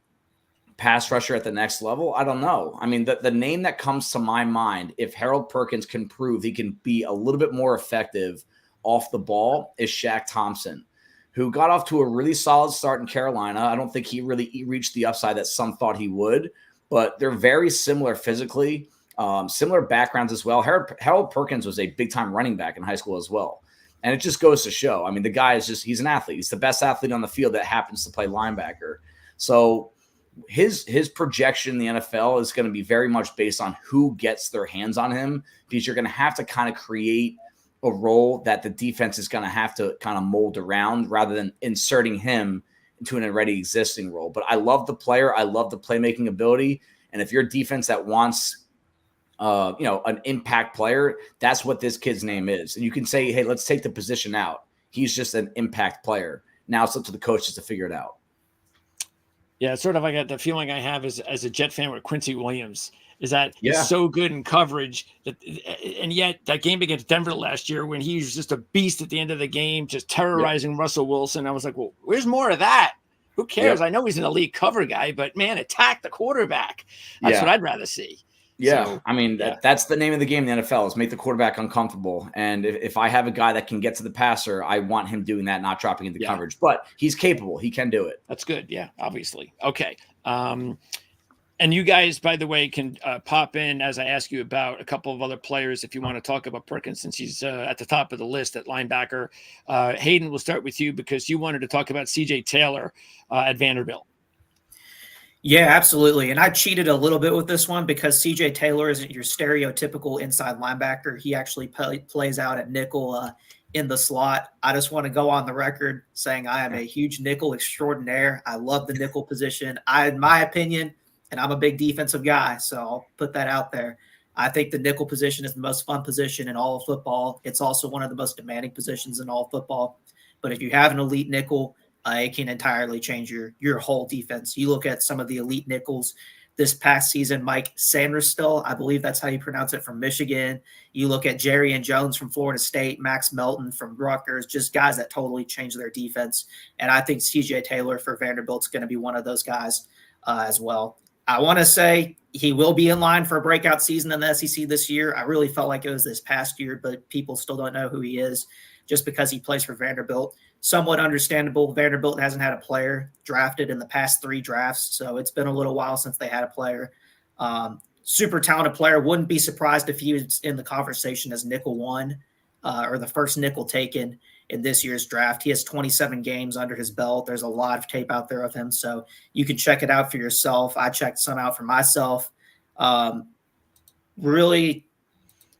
pass rusher at the next level? I don't know. I mean, the name that comes to my mind, if Harold Perkins can prove he can be a little bit more effective off the ball, is Shaq Thompson, who got off to a really solid start in Carolina. I don't think he really reached the upside that some thought he would, but they're very similar physically, similar backgrounds as well. Harold Perkins was a big-time running back in high school as well. And it just goes to show. I mean, the guy is he's an athlete. He's the best athlete on the field that happens to play linebacker. So his projection in the NFL is going to be very much based on who gets their hands on him, because you're going to have to kind of create a role that the defense is going to have to kind of mold around rather than inserting him into an already existing role. But I love the player. I love the playmaking ability. And if you're a defense that wants, an impact player, that's what this kid's name is. And you can say, hey, let's take the position out. He's just an impact player. Now it's up to the coaches to figure it out. Yeah, it's sort of like the feeling I have as a Jet fan with Quincy Williams is that he's so good in coverage and yet that game against Denver last year, when he was just a beast at the end of the game, just terrorizing Russell Wilson, I was like, well, where's more of that? Who cares? I know he's an elite cover guy, but man, attack the quarterback. That's what I'd rather see. Yeah, so, I mean, that's the name of the game in the NFL, is make the quarterback uncomfortable. And if I have a guy that can get to the passer, I want him doing that, not dropping into coverage. But he's capable. He can do it. That's good. Yeah, obviously. Okay. And you guys, by the way, can pop in as I ask you about a couple of other players if you want to talk about Perkins, since he's at the top of the list at linebacker. Hayden, we'll start with you because you wanted to talk about C.J. Taylor at Vanderbilt. Yeah, absolutely. And I cheated a little bit with this one because C.J. Taylor isn't your stereotypical inside linebacker. He actually plays out at nickel in the slot. I just want to go on the record saying I am a huge nickel extraordinaire. I love the nickel position. In my opinion, and I'm a big defensive guy, so I'll put that out there, I think the nickel position is the most fun position in all of football. It's also one of the most demanding positions in all of football. But if you have an elite nickel, it can entirely change your whole defense. You look at some of the elite nickels this past season, Mike Sanderstil, I believe that's how you pronounce it, from Michigan. You look at Jerry and Jones from Florida State, Max Melton from Rutgers, just guys that totally changed their defense. And I think C.J. Taylor for Vanderbilt's going to be one of those guys as well. I want to say he will be in line for a breakout season in the SEC this year. I really felt like it was this past year, but people still don't know who he is just because he plays for Vanderbilt. Somewhat understandable. Vanderbilt hasn't had a player drafted in the past 3 drafts, so it's been a little while since they had a player. Super talented player. Wouldn't be surprised if he was in the conversation as nickel 1 or the first nickel taken in this year's draft. He has 27 games under his belt. There's a lot of tape out there of him, so you can check it out for yourself. I checked some out for myself. Really,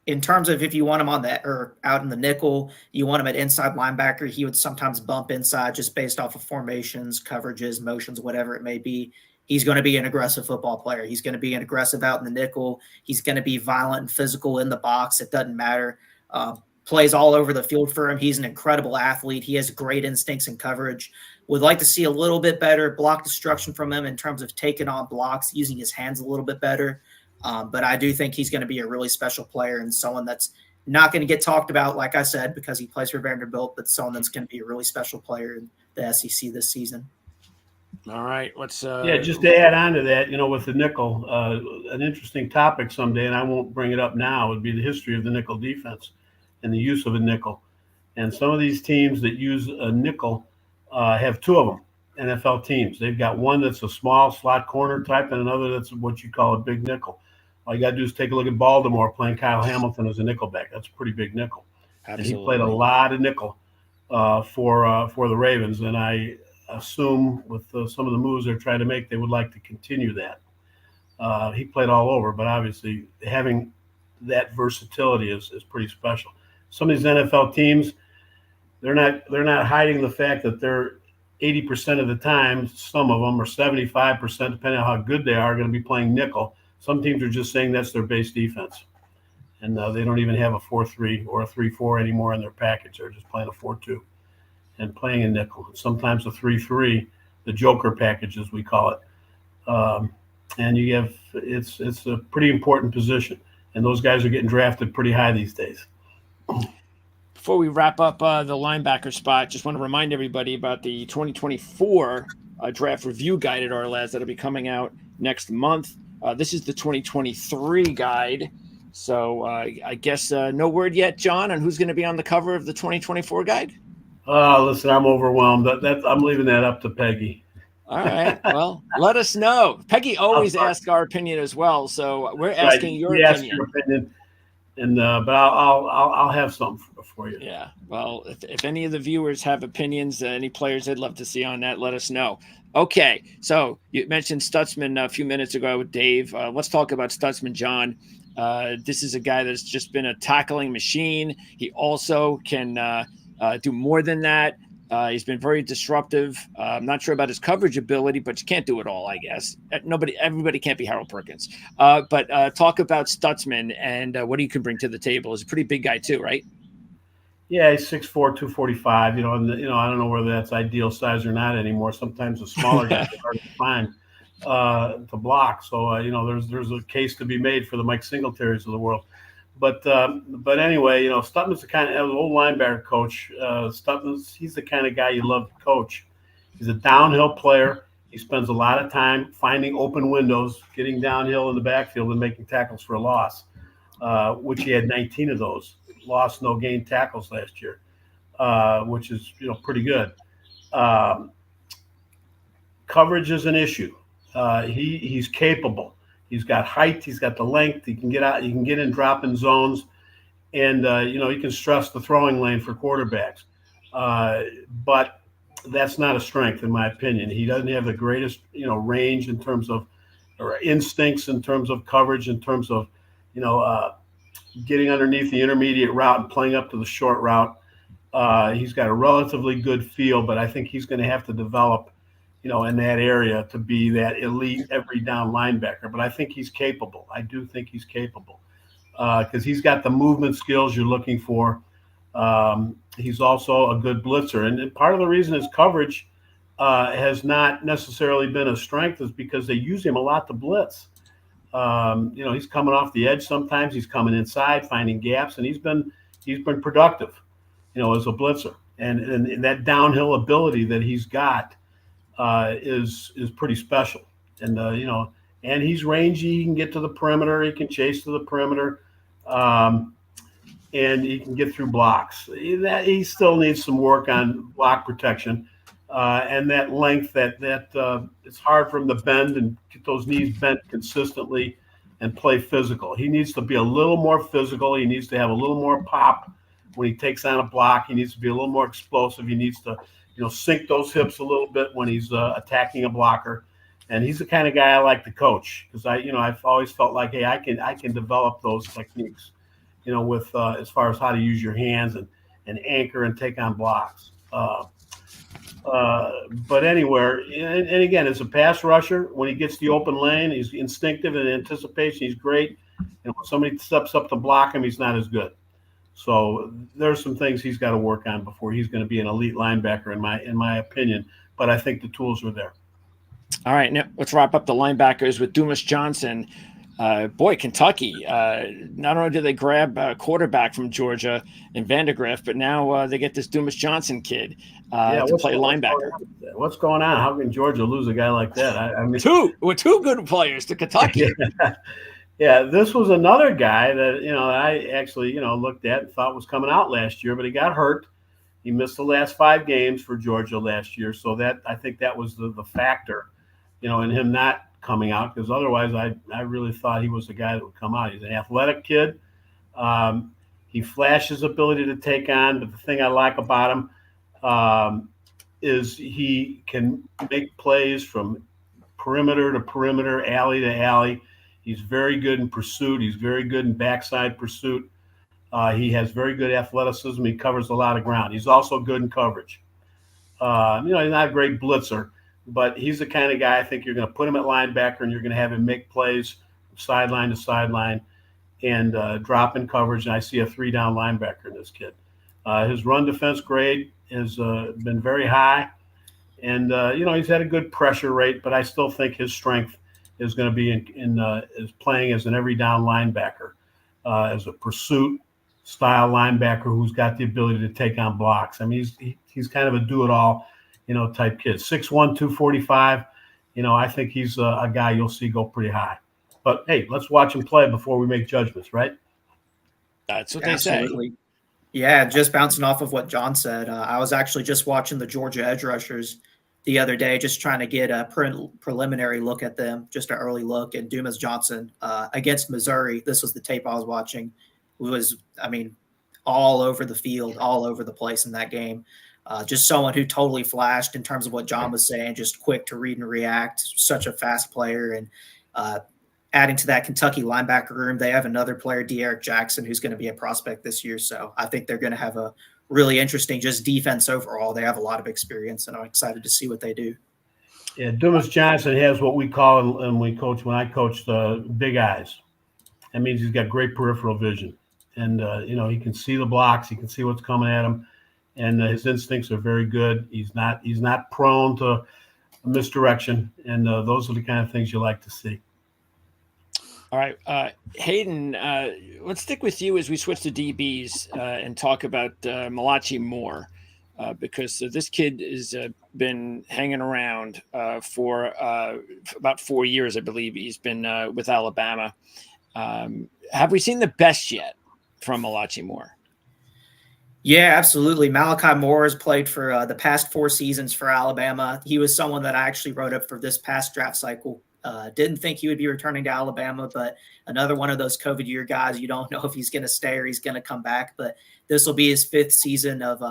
in terms of if you want him on that or out in the nickel, you want him at inside linebacker, he would sometimes bump inside just based off of formations, coverages, motions, whatever it may be. He's going to be an aggressive football player. He's going to be an aggressive out in the nickel. He's going to be violent and physical in the box. It doesn't matter. Plays all over the field for him. He's an incredible athlete. He has great instincts and coverage. Would like to see a little bit better block destruction from him in terms of taking on blocks, using his hands a little bit better. But I do think he's going to be a really special player and someone that's not going to get talked about, like I said, because he plays for Vanderbilt, but someone that's going to be a really special player in the SEC this season. All right. What's just to add on to that, with the nickel, an interesting topic someday, and I won't bring it up now, would be the history of the nickel defense and the use of a nickel. And some of these teams that use a nickel have two of them, NFL teams. They've got one that's a small slot corner type and another that's what you call a big nickel. All you got to do is take a look at Baltimore playing Kyle Hamilton as a nickelback. That's a pretty big nickel. Absolutely. And he played a lot of nickel for the Ravens, and I assume with some of the moves they're trying to make, they would like to continue that. He played all over, but obviously having that versatility is pretty special. Some of these NFL teams, they're not hiding the fact that they're 80% of the time, some of them, or 75%, depending on how good they are, going to be playing nickel. Some teams are just saying that's their base defense. And they don't even have a 4-3 or a 3-4 anymore in their package. They're just playing a 4-2 and playing a nickel. Sometimes a 3-3, the joker package, as we call it. And it's a pretty important position. And those guys are getting drafted pretty high these days. Before we wrap up the linebacker spot, just want to remind everybody about the 2024 draft review guide at Ourlads that'll be coming out next month. This is the 2023 guide. So I guess no word yet, John, on who's going to be on the cover of the 2024 guide? Listen, I'm overwhelmed. I'm leaving that up to Peggy. All right. Well, let us know. Peggy always asks our opinion as well, so we're asking your opinion. Ask your opinion, and but I'll have something for you. Yeah. Well, if any of the viewers have opinions, any players they'd love to see on that, let us know. Okay. So you mentioned Stutzman a few minutes ago with Dave. Let's talk about Stutzman, John. This is a guy that's just been a tackling machine. He also can do more than that. He's been very disruptive. I'm not sure about his coverage ability, but you can't do it all, I guess. Everybody can't be Harold Perkins. But talk about Stutzman and what he can bring to the table. He's a pretty big guy too, right? Yeah, he's 6'4", 245. I don't know whether that's ideal size or not anymore. Sometimes the smaller guys are hard to find to block. So there's a case to be made for the Mike Singletaries of the world. But anyway, Stutzman's the kind of old linebacker coach. He's the kind of guy you love to coach. He's a downhill player. He spends a lot of time finding open windows, getting downhill in the backfield and making tackles for a loss, which he had 19 of those. Lost, no gain tackles last year, which is pretty good. Coverage is an issue. He's capable. He's got height. He's got the length. He can get out. He can get in drop in zones, and he can stress the throwing lane for quarterbacks. But that's not a strength, in my opinion. He doesn't have the greatest range in terms of, or instincts in terms of coverage, in terms of getting underneath the intermediate route and playing up to the short route. He's got a relatively good feel, but I think he's going to have to develop in that area to be that elite every down linebacker. But I think he's capable. I do think he's capable because he's got the movement skills you're looking for. He's also a good blitzer. And part of the reason his coverage has not necessarily been a strength is because they use him a lot to blitz. He's coming off the edge sometimes. He's coming inside, finding gaps, and he's been productive, as a blitzer. And that downhill ability that he's got is pretty special. And and he's rangy. He can get to the perimeter. He can chase to the perimeter, and he can get through blocks. He still needs some work on block protection, and that length. That it's hard for him to bend and get those knees bent consistently and play physical. He needs to be a little more physical. He needs to have a little more pop when he takes on a block. He needs to be a little more explosive. He needs to, sink those hips a little bit when he's attacking a blocker. And he's the kind of guy I like to coach because I've always felt like, hey, I can develop those techniques, with as far as how to use your hands and anchor and take on blocks. But anywhere, and again, as a pass rusher, when he gets the open lane, he's instinctive and anticipation. He's great. And when somebody steps up to block him, he's not as good. So there's some things he's got to work on before he's going to be an elite linebacker, in my opinion. But I think the tools are there. All right, now let's wrap up the linebackers with Dumas Johnson. Kentucky. Not only did they grab a quarterback from Georgia in Vandegrift, but now they get this Dumas Johnson kid to play linebacker. What's going on? How can Georgia lose a guy like that? I mean, two good players to Kentucky. Yeah, this was another guy that I actually looked at and thought was coming out last year, but he got hurt. He missed the last 5 games for Georgia last year, so I think that was the factor, in him not coming out, because otherwise I really thought he was the guy that would come out. He's an athletic kid. He flashes ability to take on, but the thing I like about him is he can make plays from perimeter to perimeter, alley to alley. He's very good in pursuit. He's very good in backside pursuit. He has very good athleticism. He covers a lot of ground. He's also good in coverage. He's not a great blitzer, but he's the kind of guy I think you're going to put him at linebacker and you're going to have him make plays sideline to sideline and drop in coverage. And I see a 3-down linebacker in this kid. His run defense grade has been very high. And, he's had a good pressure rate, but I still think his strength is going to be is playing as an every down linebacker, as a pursuit style linebacker who's got the ability to take on blocks. I mean, he's kind of a do-it-all, type kid. 6'1", 245. I think he's a guy you'll see go pretty high. But, hey, let's watch him play before we make judgments, right? That's what Absolutely. they say. Yeah, just bouncing off of what John said, I was actually just watching the Georgia edge rushers the other day, just trying to get a preliminary look at them, just an early look. And Dumas Johnson against Missouri, this was the tape I was watching, was, all over the field, all over the place in that game. Just someone who totally flashed in terms of what John was saying, just quick to read and react, such a fast player. And adding to that Kentucky linebacker room, they have another player, De'Aaron Jackson, who's going to be a prospect this year. So I think they're going to have a really interesting just defense overall. They have a lot of experience, and I'm excited to see what they do. Yeah, Dumas Johnson has what we call, and when I coached, big eyes. That means he's got great peripheral vision. And, he can see the blocks. He can see what's coming at him. And his instincts are very good. He's not prone to misdirection. And those are the kind of things you like to see. All right, Hayden, let's stick with you as we switch to DBs and talk about Malachi Moore, because this kid has been hanging around for about 4 years, I believe. He's been with Alabama. Have we seen the best yet from Malachi Moore? Yeah, absolutely. Malachi Moore has played for the past 4 seasons for Alabama. He was someone that I actually wrote up for this past draft cycle. Didn't think he would be returning to Alabama, but another one of those COVID year guys. You don't know if he's going to stay or he's going to come back, but this will be his 5th season of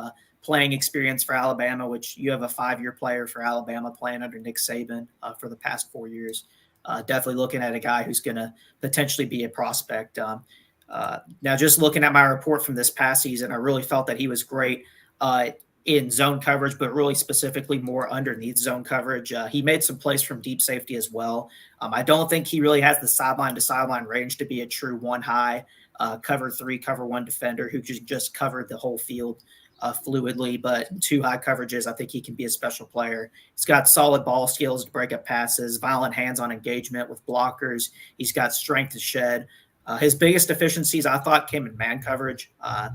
playing experience for Alabama, which you have a 5-year player for Alabama playing under Nick Saban for the past 4 years. Definitely looking at a guy who's going to potentially be a prospect. Now, just looking at my report from this past season, I really felt that he was great in zone coverage, but really specifically more underneath zone coverage. He made some plays from deep safety as well. I don't think he really has the sideline to sideline range to be a true 1 high cover 3, cover 1 defender who just covered the whole field fluidly, but 2 high coverages, I think he can be a special player. He's got solid ball skills to break up passes, violent hands-on engagement with blockers. He's got strength to shed. His biggest deficiencies, I thought, came in man coverage.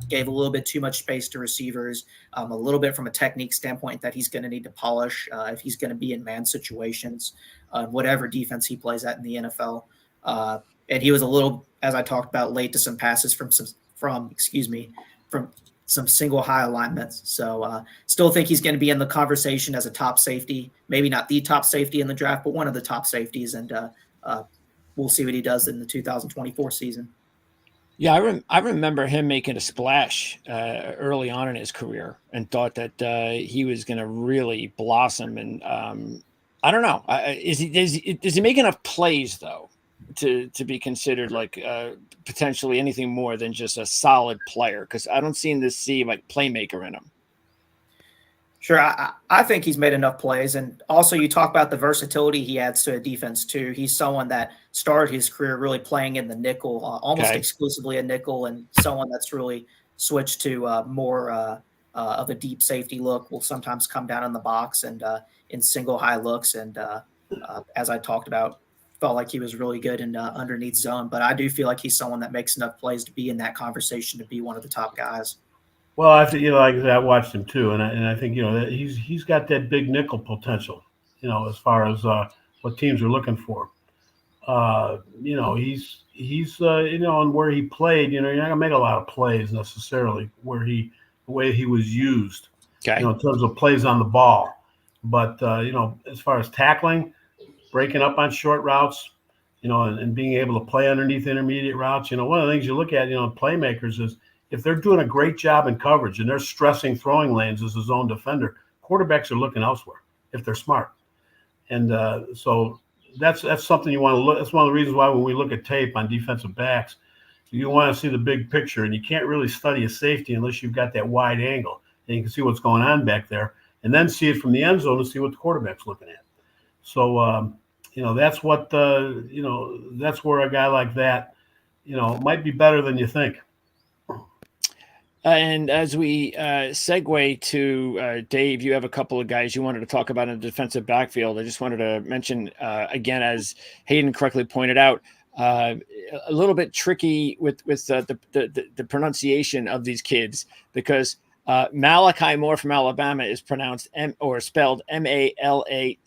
Gave a little bit too much space to receivers, a little bit from a technique standpoint that he's going to need to polish if he's going to be in man situations, whatever defense he plays at in the NFL. And he was a little, as I talked about, late to some passes from some single high alignments. So still think he's going to be in the conversation as a top safety, maybe not the top safety in the draft, but one of the top safeties. And we'll see what he does in the 2024 season. Yeah, I remember him making a splash early on in his career, and thought that he was going to really blossom. And I don't know, is he making enough plays though to be considered like potentially anything more than just a solid player? Because I don't seem to see like playmaker in him. Sure, I think he's made enough plays. And also, you talk about the versatility he adds to a defense, too. He's someone that started his career really playing in the nickel, almost exclusively a nickel, and someone that's really switched to more of a deep safety look, will sometimes come down in the box and in single high looks. And as I talked about, felt like he was really good in underneath zone. But I do feel like he's someone that makes enough plays to be in that conversation, to be one of the top guys. Well, I think, like I said, I watched him too, and I think that he's got that big nickel potential. As far as what teams are looking for. He's and where he played. You're not gonna make a lot of plays necessarily the way he was used. Okay. In terms of plays on the ball, but as far as tackling, breaking up on short routes, and being able to play underneath intermediate routes. One of the things you look at, playmakers is, if they're doing a great job in coverage and they're stressing throwing lanes as a zone defender, quarterbacks are looking elsewhere if they're smart. And so that's something you want to look. That's one of the reasons why when we look at tape on defensive backs, you want to see the big picture, and you can't really study a safety unless you've got that wide angle and you can see what's going on back there, and then see it from the end zone and see what the quarterback's looking at. So that's what that's where a guy like that might be better than you think. And as we segue to Dave, you have a couple of guys you wanted to talk about in the defensive backfield. I just wanted to mention again, as Hayden correctly pointed out, a little bit tricky with the pronunciation of these kids, because Malachi Moore from Alabama is pronounced spelled Malachi,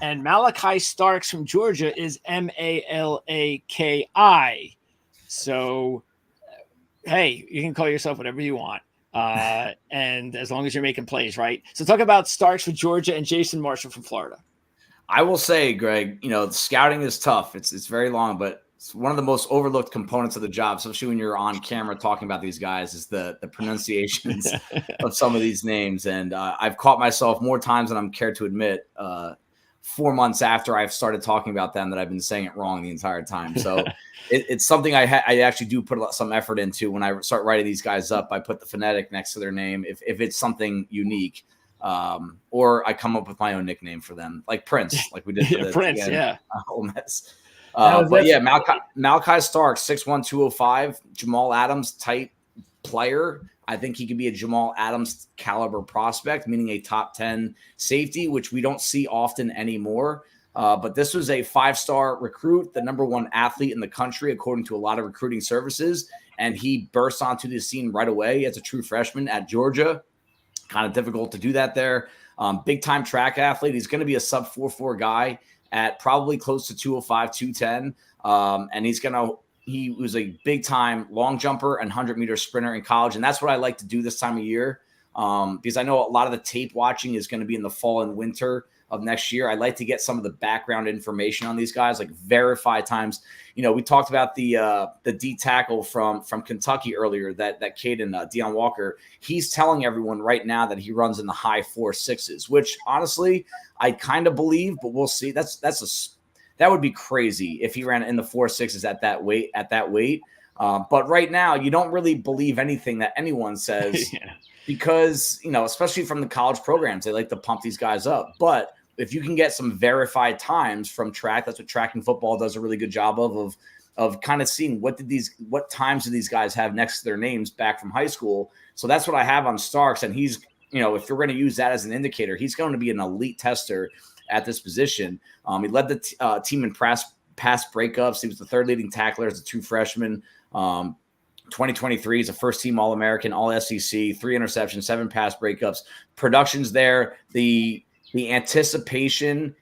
and Malachi Starks from Georgia is Malaki. So, hey, you can call yourself whatever you want. And as long as you're making plays, right? So talk about Starks from Georgia and Jason Marshall from Florida. I will say, Greg, scouting is tough. It's very long, but it's one of the most overlooked components of the job, especially when you're on camera talking about these guys, is the pronunciations of some of these names. And I've caught myself more times than I'm care to admit 4 months after I've started talking about them that I've been saying it wrong the entire time. So it's something I actually do put some effort into when I start writing these guys up. I put the phonetic next to their name if it's something unique, or I come up with my own nickname for them, like Prince, like we did for the Prince, yeah. But yeah, Malachi Starks, 6'1", 205, Jamal Adams type player. I think he could be a Jamal Adams caliber prospect, meaning a top 10 safety, which we don't see often anymore. But this was a 5-star recruit, the number 1 athlete in the country, according to a lot of recruiting services. And he burst onto the scene right away as a true freshman at Georgia. Kind of difficult to do that there. Big time track athlete. He's going to be a sub 4.4 guy at probably close to 205, 210. And he was a big time long jumper and 100-meter sprinter in college. And that's what I like to do this time of year, because I know a lot of the tape watching is going to be in the fall and winter of next year. I like to get some of the background information on these guys, like verify times. We talked about the D tackle from Kentucky earlier, that kid in Deion Walker. He's telling everyone right now that he runs in the high 4.6s, which honestly I kind of believe, but we'll see. That would be crazy if he ran in the 4.6s at that weight. But right now, you don't really believe anything that anyone says because, especially from the college programs, they like to pump these guys up. But if you can get some verified times from track, that's what track and football does a really good job of kind of seeing what times do these guys have next to their names back from high school. So that's what I have on Starks. And he's, if you're going to use that as an indicator, he's going to be an elite tester at this position. He led the team in pass breakups. He was the 3rd leading tackler as a true freshman. 2023 is a first-team All-American, All-SEC, 3 interceptions, 7 pass breakups. Production's there. The anticipation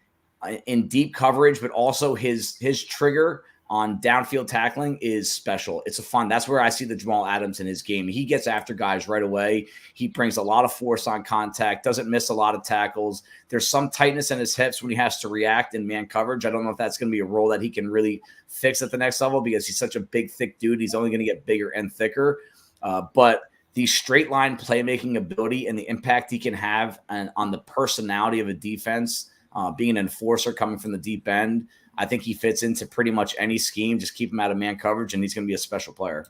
in deep coverage, but also his trigger on downfield tackling is special. It's a fun. That's where I see the Jamal Adams in his game. He gets after guys right away. He brings a lot of force on contact, doesn't miss a lot of tackles. There's some tightness in his hips when he has to react in man coverage. I don't know if that's going to be a role that he can really fix at the next level because he's such a big, thick dude. He's only going to get bigger and thicker. But the straight line playmaking ability and the impact he can have on the personality of a defense, being an enforcer coming from the deep end, I think he fits into pretty much any scheme. Just keep him out of man coverage, and he's going to be a special player.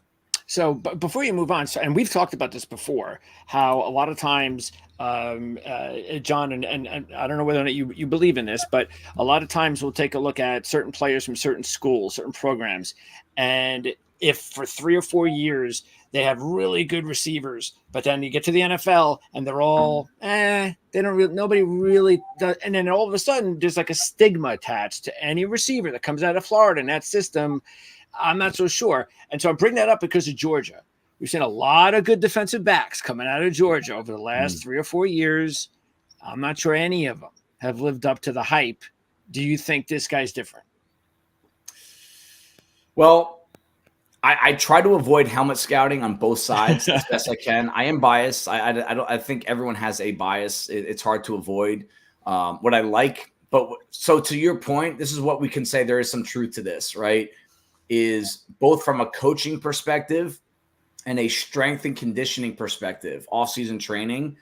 So, but before you move on, and we've talked about this before, how a lot of times, John, and I don't know whether or not you believe in this, but a lot of times we'll take a look at certain players from certain schools, certain programs, and if for 3 or 4 years they have really good receivers, but then you get to the NFL and they're all, they don't nobody really does. And then all of a sudden there's like a stigma attached to any receiver that comes out of Florida in that system. I'm not so sure. And so I bring that up because of Georgia. We've seen a lot of good defensive backs coming out of Georgia over the last 3 or 4 years. I'm not sure any of them have lived up to the hype. Do you think this guy's different? Well, I try to avoid helmet scouting on both sides as best I can. I am biased. I think everyone has a bias. It's hard to avoid. What I like, so to your point, this is what we can say. There is some truth to this, right? Is both from a coaching perspective and a strength and conditioning perspective, off-season training.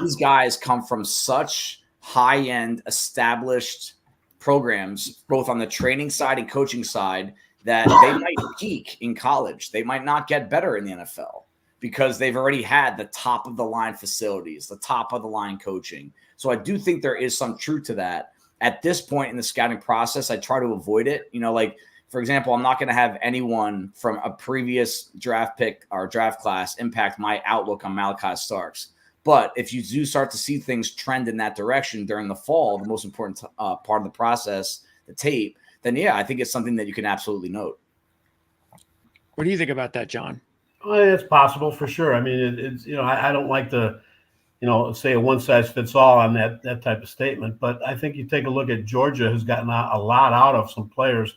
These guys come from such high-end, established programs, both on the training side and coaching side, that they might peak in college. They might not get better in the NFL because they've already had the top of the line facilities, the top of the line coaching. So I do think there is some truth to that. At this point in the scouting process, I try to avoid it. Like, for example, I'm not going to have anyone from a previous draft pick or draft class impact my outlook on Malachi Starks. But if you do start to see things trend in that direction during the fall, the most important part of the process, the tape, then yeah, I think it's something that you can absolutely note. What do you think about that, John? Well, it's possible for sure. I mean, it's I don't like to, say a one size fits all on that type of statement. But I think you take a look at Georgia, has gotten a lot out of some players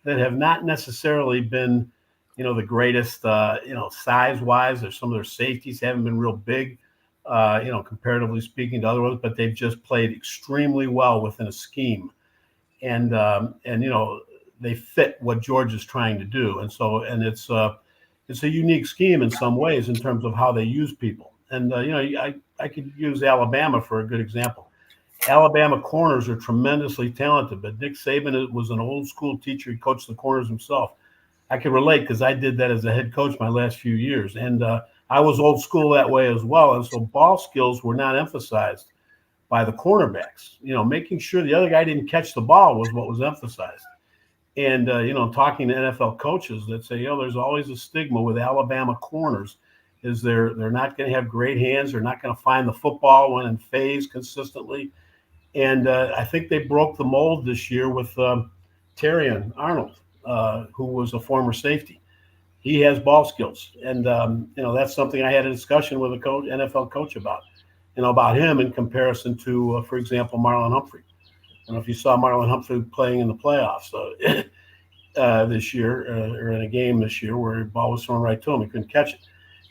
that have not necessarily been, the greatest, size wise. There's some of their safeties haven't been real big, comparatively speaking to other ones, but they've just played extremely well within a scheme. And they fit what Georgia's trying to do. And so, it's a unique scheme in some ways in terms of how they use people. And, I could use Alabama for a good example. Alabama corners are tremendously talented, but Nick Saban was an old school teacher. He coached the corners himself. I can relate because I did that as a head coach my last few years. And I was old school that way as well. And so ball skills were not emphasized by the cornerbacks. Making sure the other guy didn't catch the ball was what was emphasized. And, talking to NFL coaches that say, there's always a stigma with Alabama corners is they're not going to have great hands. They're not going to find the football when in phase consistently. And I think they broke the mold this year with Terrion Arnold, who was a former safety. He has ball skills. And, that's something I had a discussion with a NFL coach about him in comparison to, for example, Marlon Humphrey. I don't know if you saw Marlon Humphrey playing in the playoffs this year, or in a game this year where the ball was thrown right to him. He couldn't catch it.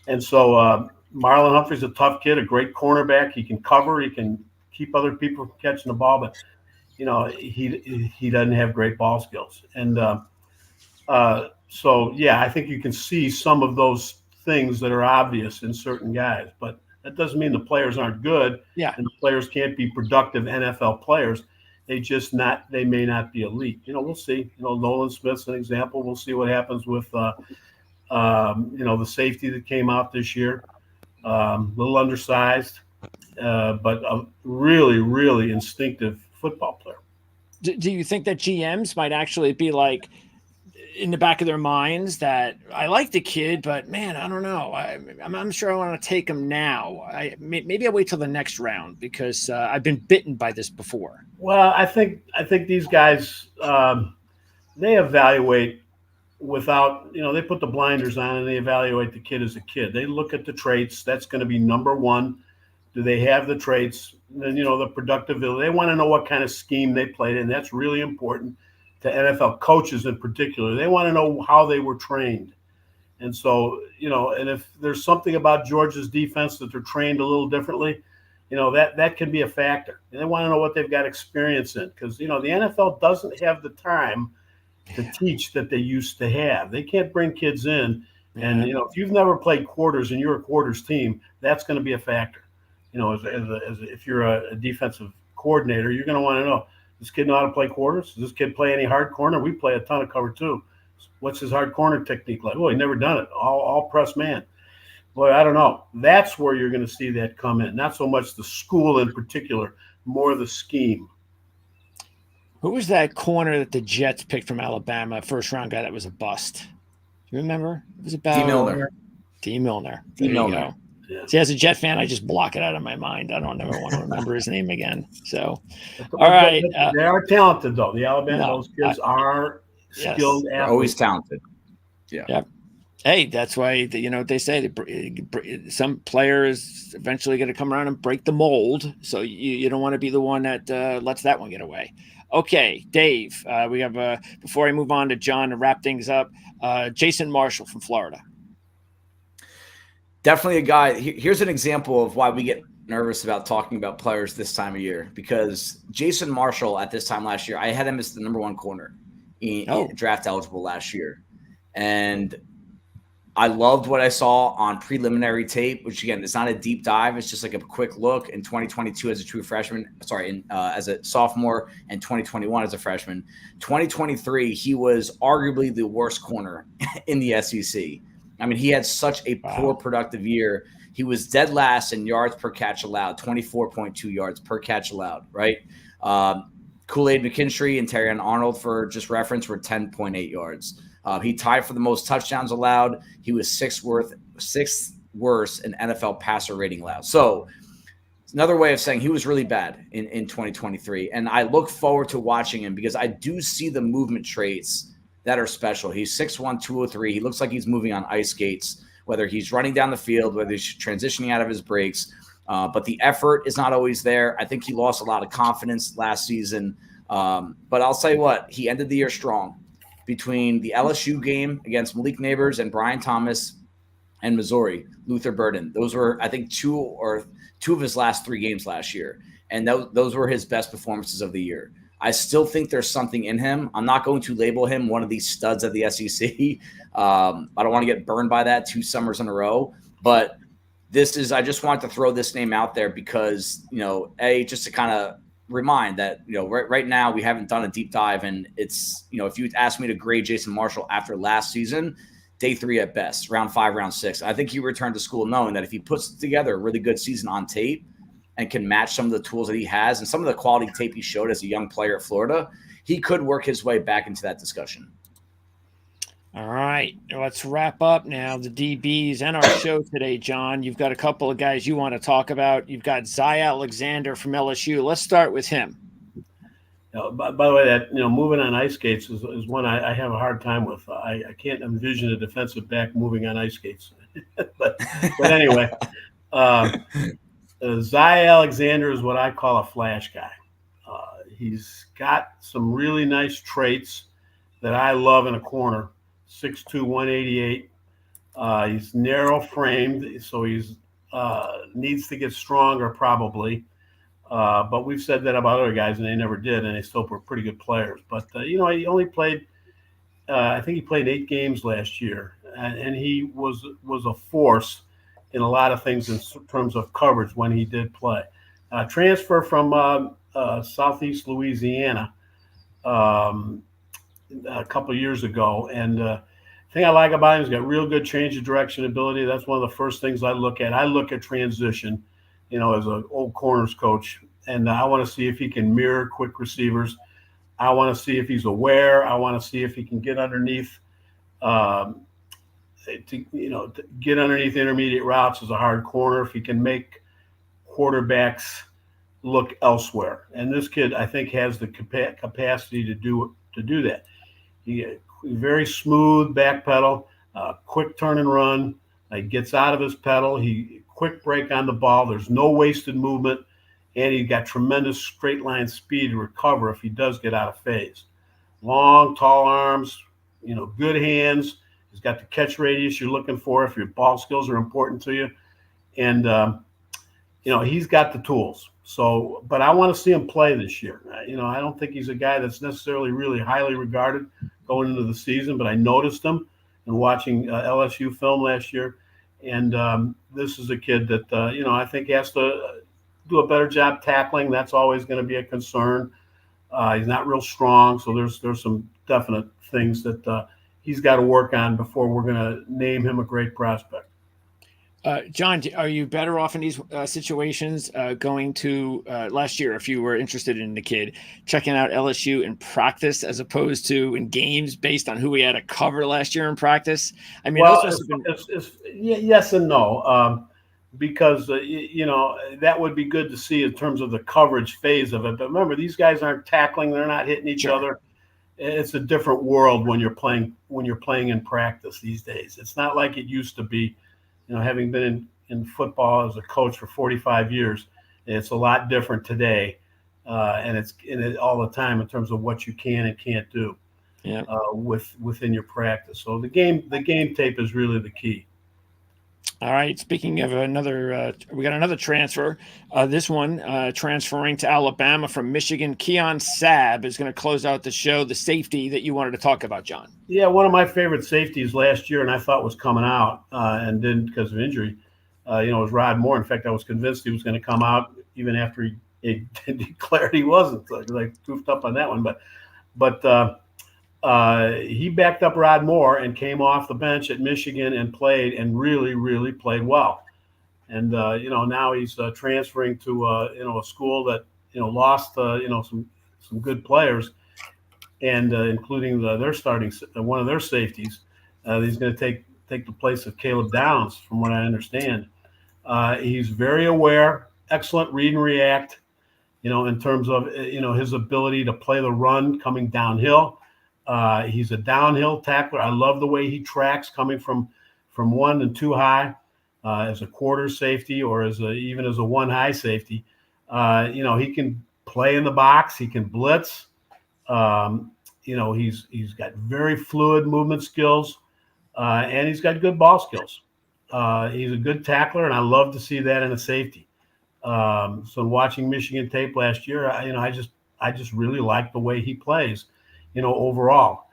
And so Marlon Humphrey's a tough kid, a great cornerback. He can cover. He can keep other people from catching the ball. But, he doesn't have great ball skills. And so, yeah, I think you can see some of those things that are obvious in certain guys. But that doesn't mean the players aren't good. Yeah. And the players can't be productive NFL players. They may not be elite. We'll see. Nolan Smith's an example. We'll see what happens with, the safety that came out this year. A little undersized, but a really, really instinctive football player. Do you think that GMs might actually be like in the back of their minds that I like the kid, but man, I don't know. I'm sure I want to take him now. Maybe I'll wait till the next round because I've been bitten by this before. Well, I think these guys, they evaluate without, they put the blinders on and they evaluate the kid as a kid. They look at the traits. That's going to be number one. Do they have the traits? And then, the productive ability. They want to know what kind of scheme they played in. That's really important. to NFL coaches in particular. They want to know how they were trained. And so, and if there's something about Georgia's defense that they're trained a little differently, that can be a factor. And they want to know what they've got experience in, because, the NFL doesn't have the time to teach that they used to have. They can't bring kids in. And, if you've never played quarters and you're a quarters team, that's going to be a factor. If you're a defensive coordinator, you're going to want to know, this kid know how to play quarters? Does this kid play any hard corner? We play a ton of cover two. What's his hard corner technique like? Well, he never done it. All press man. Boy, I don't know. That's where you're going to see that come in. Not so much the school in particular, more the scheme. Who was that corner that the Jets picked from Alabama, first round guy that was a bust? You remember? It was about D. Milner. D. Milner. D. Milner. Yeah. See, as a Jet fan, I just block it out of my mind. I don't never want to remember his name again. So, all right. They are talented, though. The Alabama, those kids are skilled athletes. Always talented. Yeah. Yep. Hey, that's why, they say some players eventually going to come around and break the mold. So you don't want to be the one that lets that one get away. Okay, Dave, we have, before I move on to John to wrap things up, Jason Marshall from Florida. Definitely a guy. Here's an example of why we get nervous about talking about players this time of year, because Jason Marshall at this time last year, I had him as the number one corner in draft eligible last year. And I loved what I saw on preliminary tape, which again, it's not a deep dive. It's just like a quick look in 2022 as a true freshman, as a sophomore, and 2021 as a freshman. 2023, he was arguably the worst corner in the SEC. I mean, he had such a poor productive year. He was dead last in yards per catch allowed, 24.2 yards per catch allowed, right? Kool-Aid McKinstry and Terrion Arnold, for just reference, were 10.8 yards. He tied for the most touchdowns allowed. He was sixth worst in NFL passer rating allowed. So it's another way of saying he was really bad in 2023. And I look forward to watching him because I do see the movement traits that are special. He's 6'1", 203. He looks like he's moving on ice skates, whether he's running down the field, whether he's transitioning out of his breaks. But the effort is not always there. I think he lost a lot of confidence last season. But I'll tell you what, he ended the year strong. Between the LSU game against Malik Neighbors and Brian Thomas and Missouri, Luther Burden. Those were, I think, two of his last three games last year. And those were his best performances of the year. I still think there's something in him. I'm not going to label him one of these studs of the SEC. I don't want to get burned by that 2 summers in a row. But I just wanted to throw this name out there because, just to kind of remind that, right now we haven't done a deep dive, and it's, if you asked me to grade Jason Marshall after last season, day 3 at best, round 5, round 6, I think he returned to school knowing that if he puts together a really good season on tape and can match some of the tools that he has and some of the quality tape he showed as a young player at Florida, he could work his way back into that discussion. All right, let's wrap up now the DBs and our show today, John. You've got a couple of guys you want to talk about. You've got Zy Alexander from LSU. Let's start with him. By the way, that moving on ice skates is one I have a hard time with. I can't envision a defensive back moving on ice skates. but anyway, Zy Alexander is what I call a flash guy. He's got some really nice traits that I love in a corner. 6'2", 188. He's narrow framed, so he's needs to get stronger probably. But we've said that about other guys, and they never did, and they still were pretty good players. But he only played. I think he played 8 games last year, and he was a force in a lot of things in terms of coverage when he did play. Transfer from Southeast Louisiana a couple of years ago, and the thing I like about him, he's got real good change of direction ability. That's one of the first things I look at. I look at transition, as an old corners coach, and I want to see if he can mirror quick receivers. I want to see if he's aware. I want to see if he can get underneath, to get underneath intermediate routes as a hard corner. If he can make quarterbacks look elsewhere, and this kid I think has the capacity to do that. He very smooth back pedal, quick turn and run. He gets out of his pedal. He quick break on the ball. There's no wasted movement, and he's got tremendous straight line speed to recover if he does get out of phase. long, tall arms, good hands. He's got the catch radius you're looking for if your ball skills are important to you. And, he's got the tools. So, but I want to see him play this year. I don't think he's a guy that's necessarily really highly regarded going into the season, but I noticed him and watching LSU film last year. And this is a kid that, I think has to do a better job tackling. That's always going to be a concern. He's not real strong. So there's some definite things that he's got to work on before we're going to name him a great prospect. Jon, are you better off in these situations going to last year, if you were interested in the kid, checking out LSU in practice as opposed to in games based on who we had to cover last year in practice? I mean, well, yes and no, because, that would be good to see in terms of the coverage phase of it. But remember, these guys aren't tackling. They're not hitting each other. It's a different world when you're playing in practice these days. It's not like it used to be. Having been in football as a coach for 45 years, it's a lot different today, and it's in it all the time in terms of what you can and can't do within your practice. So the game tape is really the key. All right. Speaking of another, we got another transfer. This one transferring to Alabama from Michigan. Keon Sabb is going to close out the show. The safety that you wanted to talk about, Jon. Yeah, one of my favorite safeties last year, and I thought was coming out and didn't because of injury. Was Rod Moore. In fact, I was convinced he was going to come out even after he declared he wasn't. So I goofed up on that one, but he backed up Rod Moore and came off the bench at Michigan and played and really, really played well. And, now he's transferring to, a school that, lost, some good players and including their starting one of their safeties. He's going to take the place of Caleb Downs, from what I understand. He's very aware, excellent read and react, in terms of, his ability to play the run coming downhill. He's a downhill tackler. I love the way he tracks coming from 1 and 2 high as a quarter safety or even as a 1 high safety. He can play in the box. He can blitz. He's got very fluid movement skills, and he's got good ball skills. He's a good tackler, and I love to see that in a safety. So watching Michigan tape last year, I just really like the way he plays. Overall.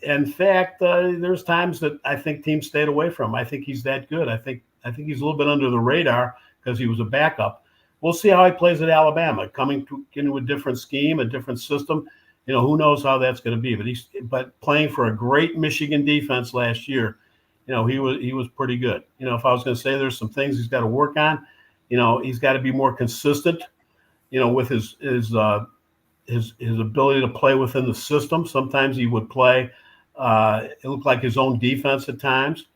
In fact, there's times that I think teams stayed away from him. I think he's that good. I think he's a little bit under the radar because he was a backup. We'll see how he plays at Alabama, coming into a different scheme, a different system. Who knows how that's going to be. But playing for a great Michigan defense last year, he was pretty good. If I was going to say there's some things he's got to work on, he's got to be more consistent, with his ability to play within the system. Sometimes he would play, it looked like his own defense at times.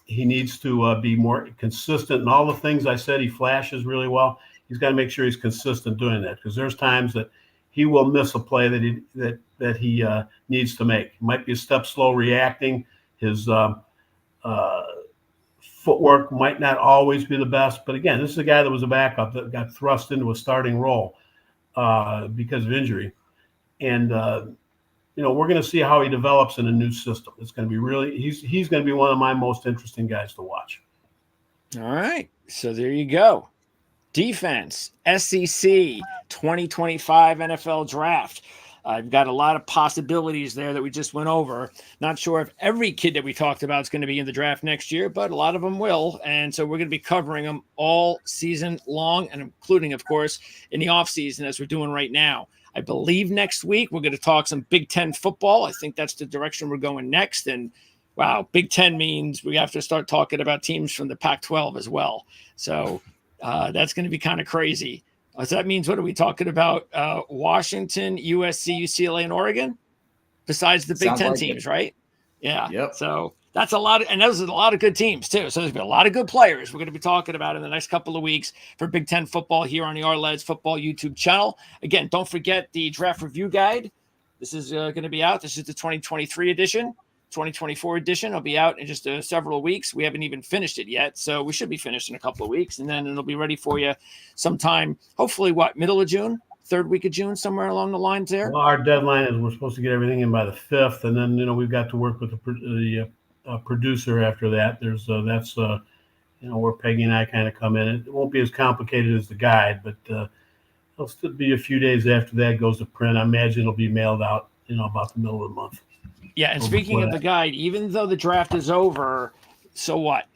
He needs to be more consistent. And all the things I said, he flashes really well. He's got to make sure he's consistent doing that, because there's times that he will miss a play that he needs to make. He might be a step slow reacting. His footwork might not always be the best. But again, this is a guy that was a backup that got thrust into a starting role because of injury. And, we're going to see how he develops in a new system. It's going to be he's going to be one of my most interesting guys to watch. All right. So there you go. Defense, SEC 2025 NFL draft. I've got a lot of possibilities there that we just went over. Not sure if every kid that we talked about is going to be in the draft next year, but a lot of them will. And so we're going to be covering them all season long, and including, of course, in the offseason as we're doing right now. I believe next week we're going to talk some Big Ten football. I think that's the direction we're going next. And wow, Big Ten means we have to start talking about teams from the Pac-12 as well. So that's going to be kind of crazy. So that means, what are we talking about? Washington, USC, UCLA, and Oregon, besides the Big Ten teams, right? Yeah. Yep. So that's a lot. And those are a lot of good teams, too. So there's been a lot of good players we're going to be talking about in the next couple of weeks for Big Ten football here on the Ourlads Football YouTube channel. Again, don't forget the draft review guide. This is going to be out. This is the 2023 edition. 2024 edition will be out in just several weeks. We haven't even finished it yet, so we should be finished in a couple of weeks, and then it'll be ready for you sometime, hopefully, middle of June? third week of June, somewhere along the lines there? Well, our deadline is we're supposed to get everything in by the 5th, and then we've got to work with the producer after that. There's that's where Peggy and I kind of come in. It won't be as complicated as the guide, but it'll still be a few days after that goes to print. I imagine it'll be mailed out, about the middle of the month. Yeah, and speaking of the guide, even though the draft is over, so what?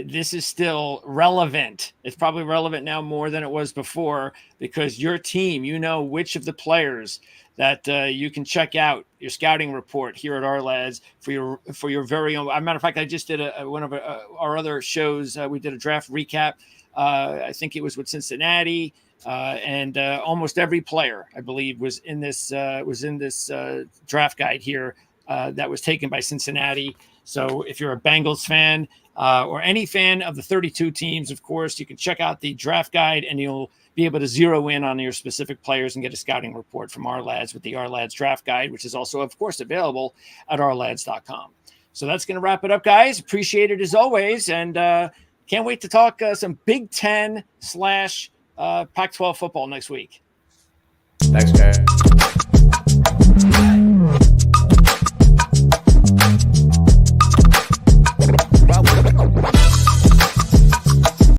This is still relevant. It's probably relevant now more than it was before because your team, which of the players that you can check out your scouting report here at Ourlads for your very own. As a matter of fact, I just did one of our other shows. We did a draft recap. I think it was with Cincinnati, and almost every player I believe was in this draft guide here that was taken by Cincinnati. So if you're a Bengals fan or any fan of the 32 teams, of course, you can check out the draft guide and you'll be able to zero in on your specific players and get a scouting report from Ourlads with the Ourlads draft guide, which is also, of course, available at ourlads.com. So that's going to wrap it up, guys. Appreciate it as always. And can't wait to talk some Big Ten / Pac-12 football next week. Thanks, guys.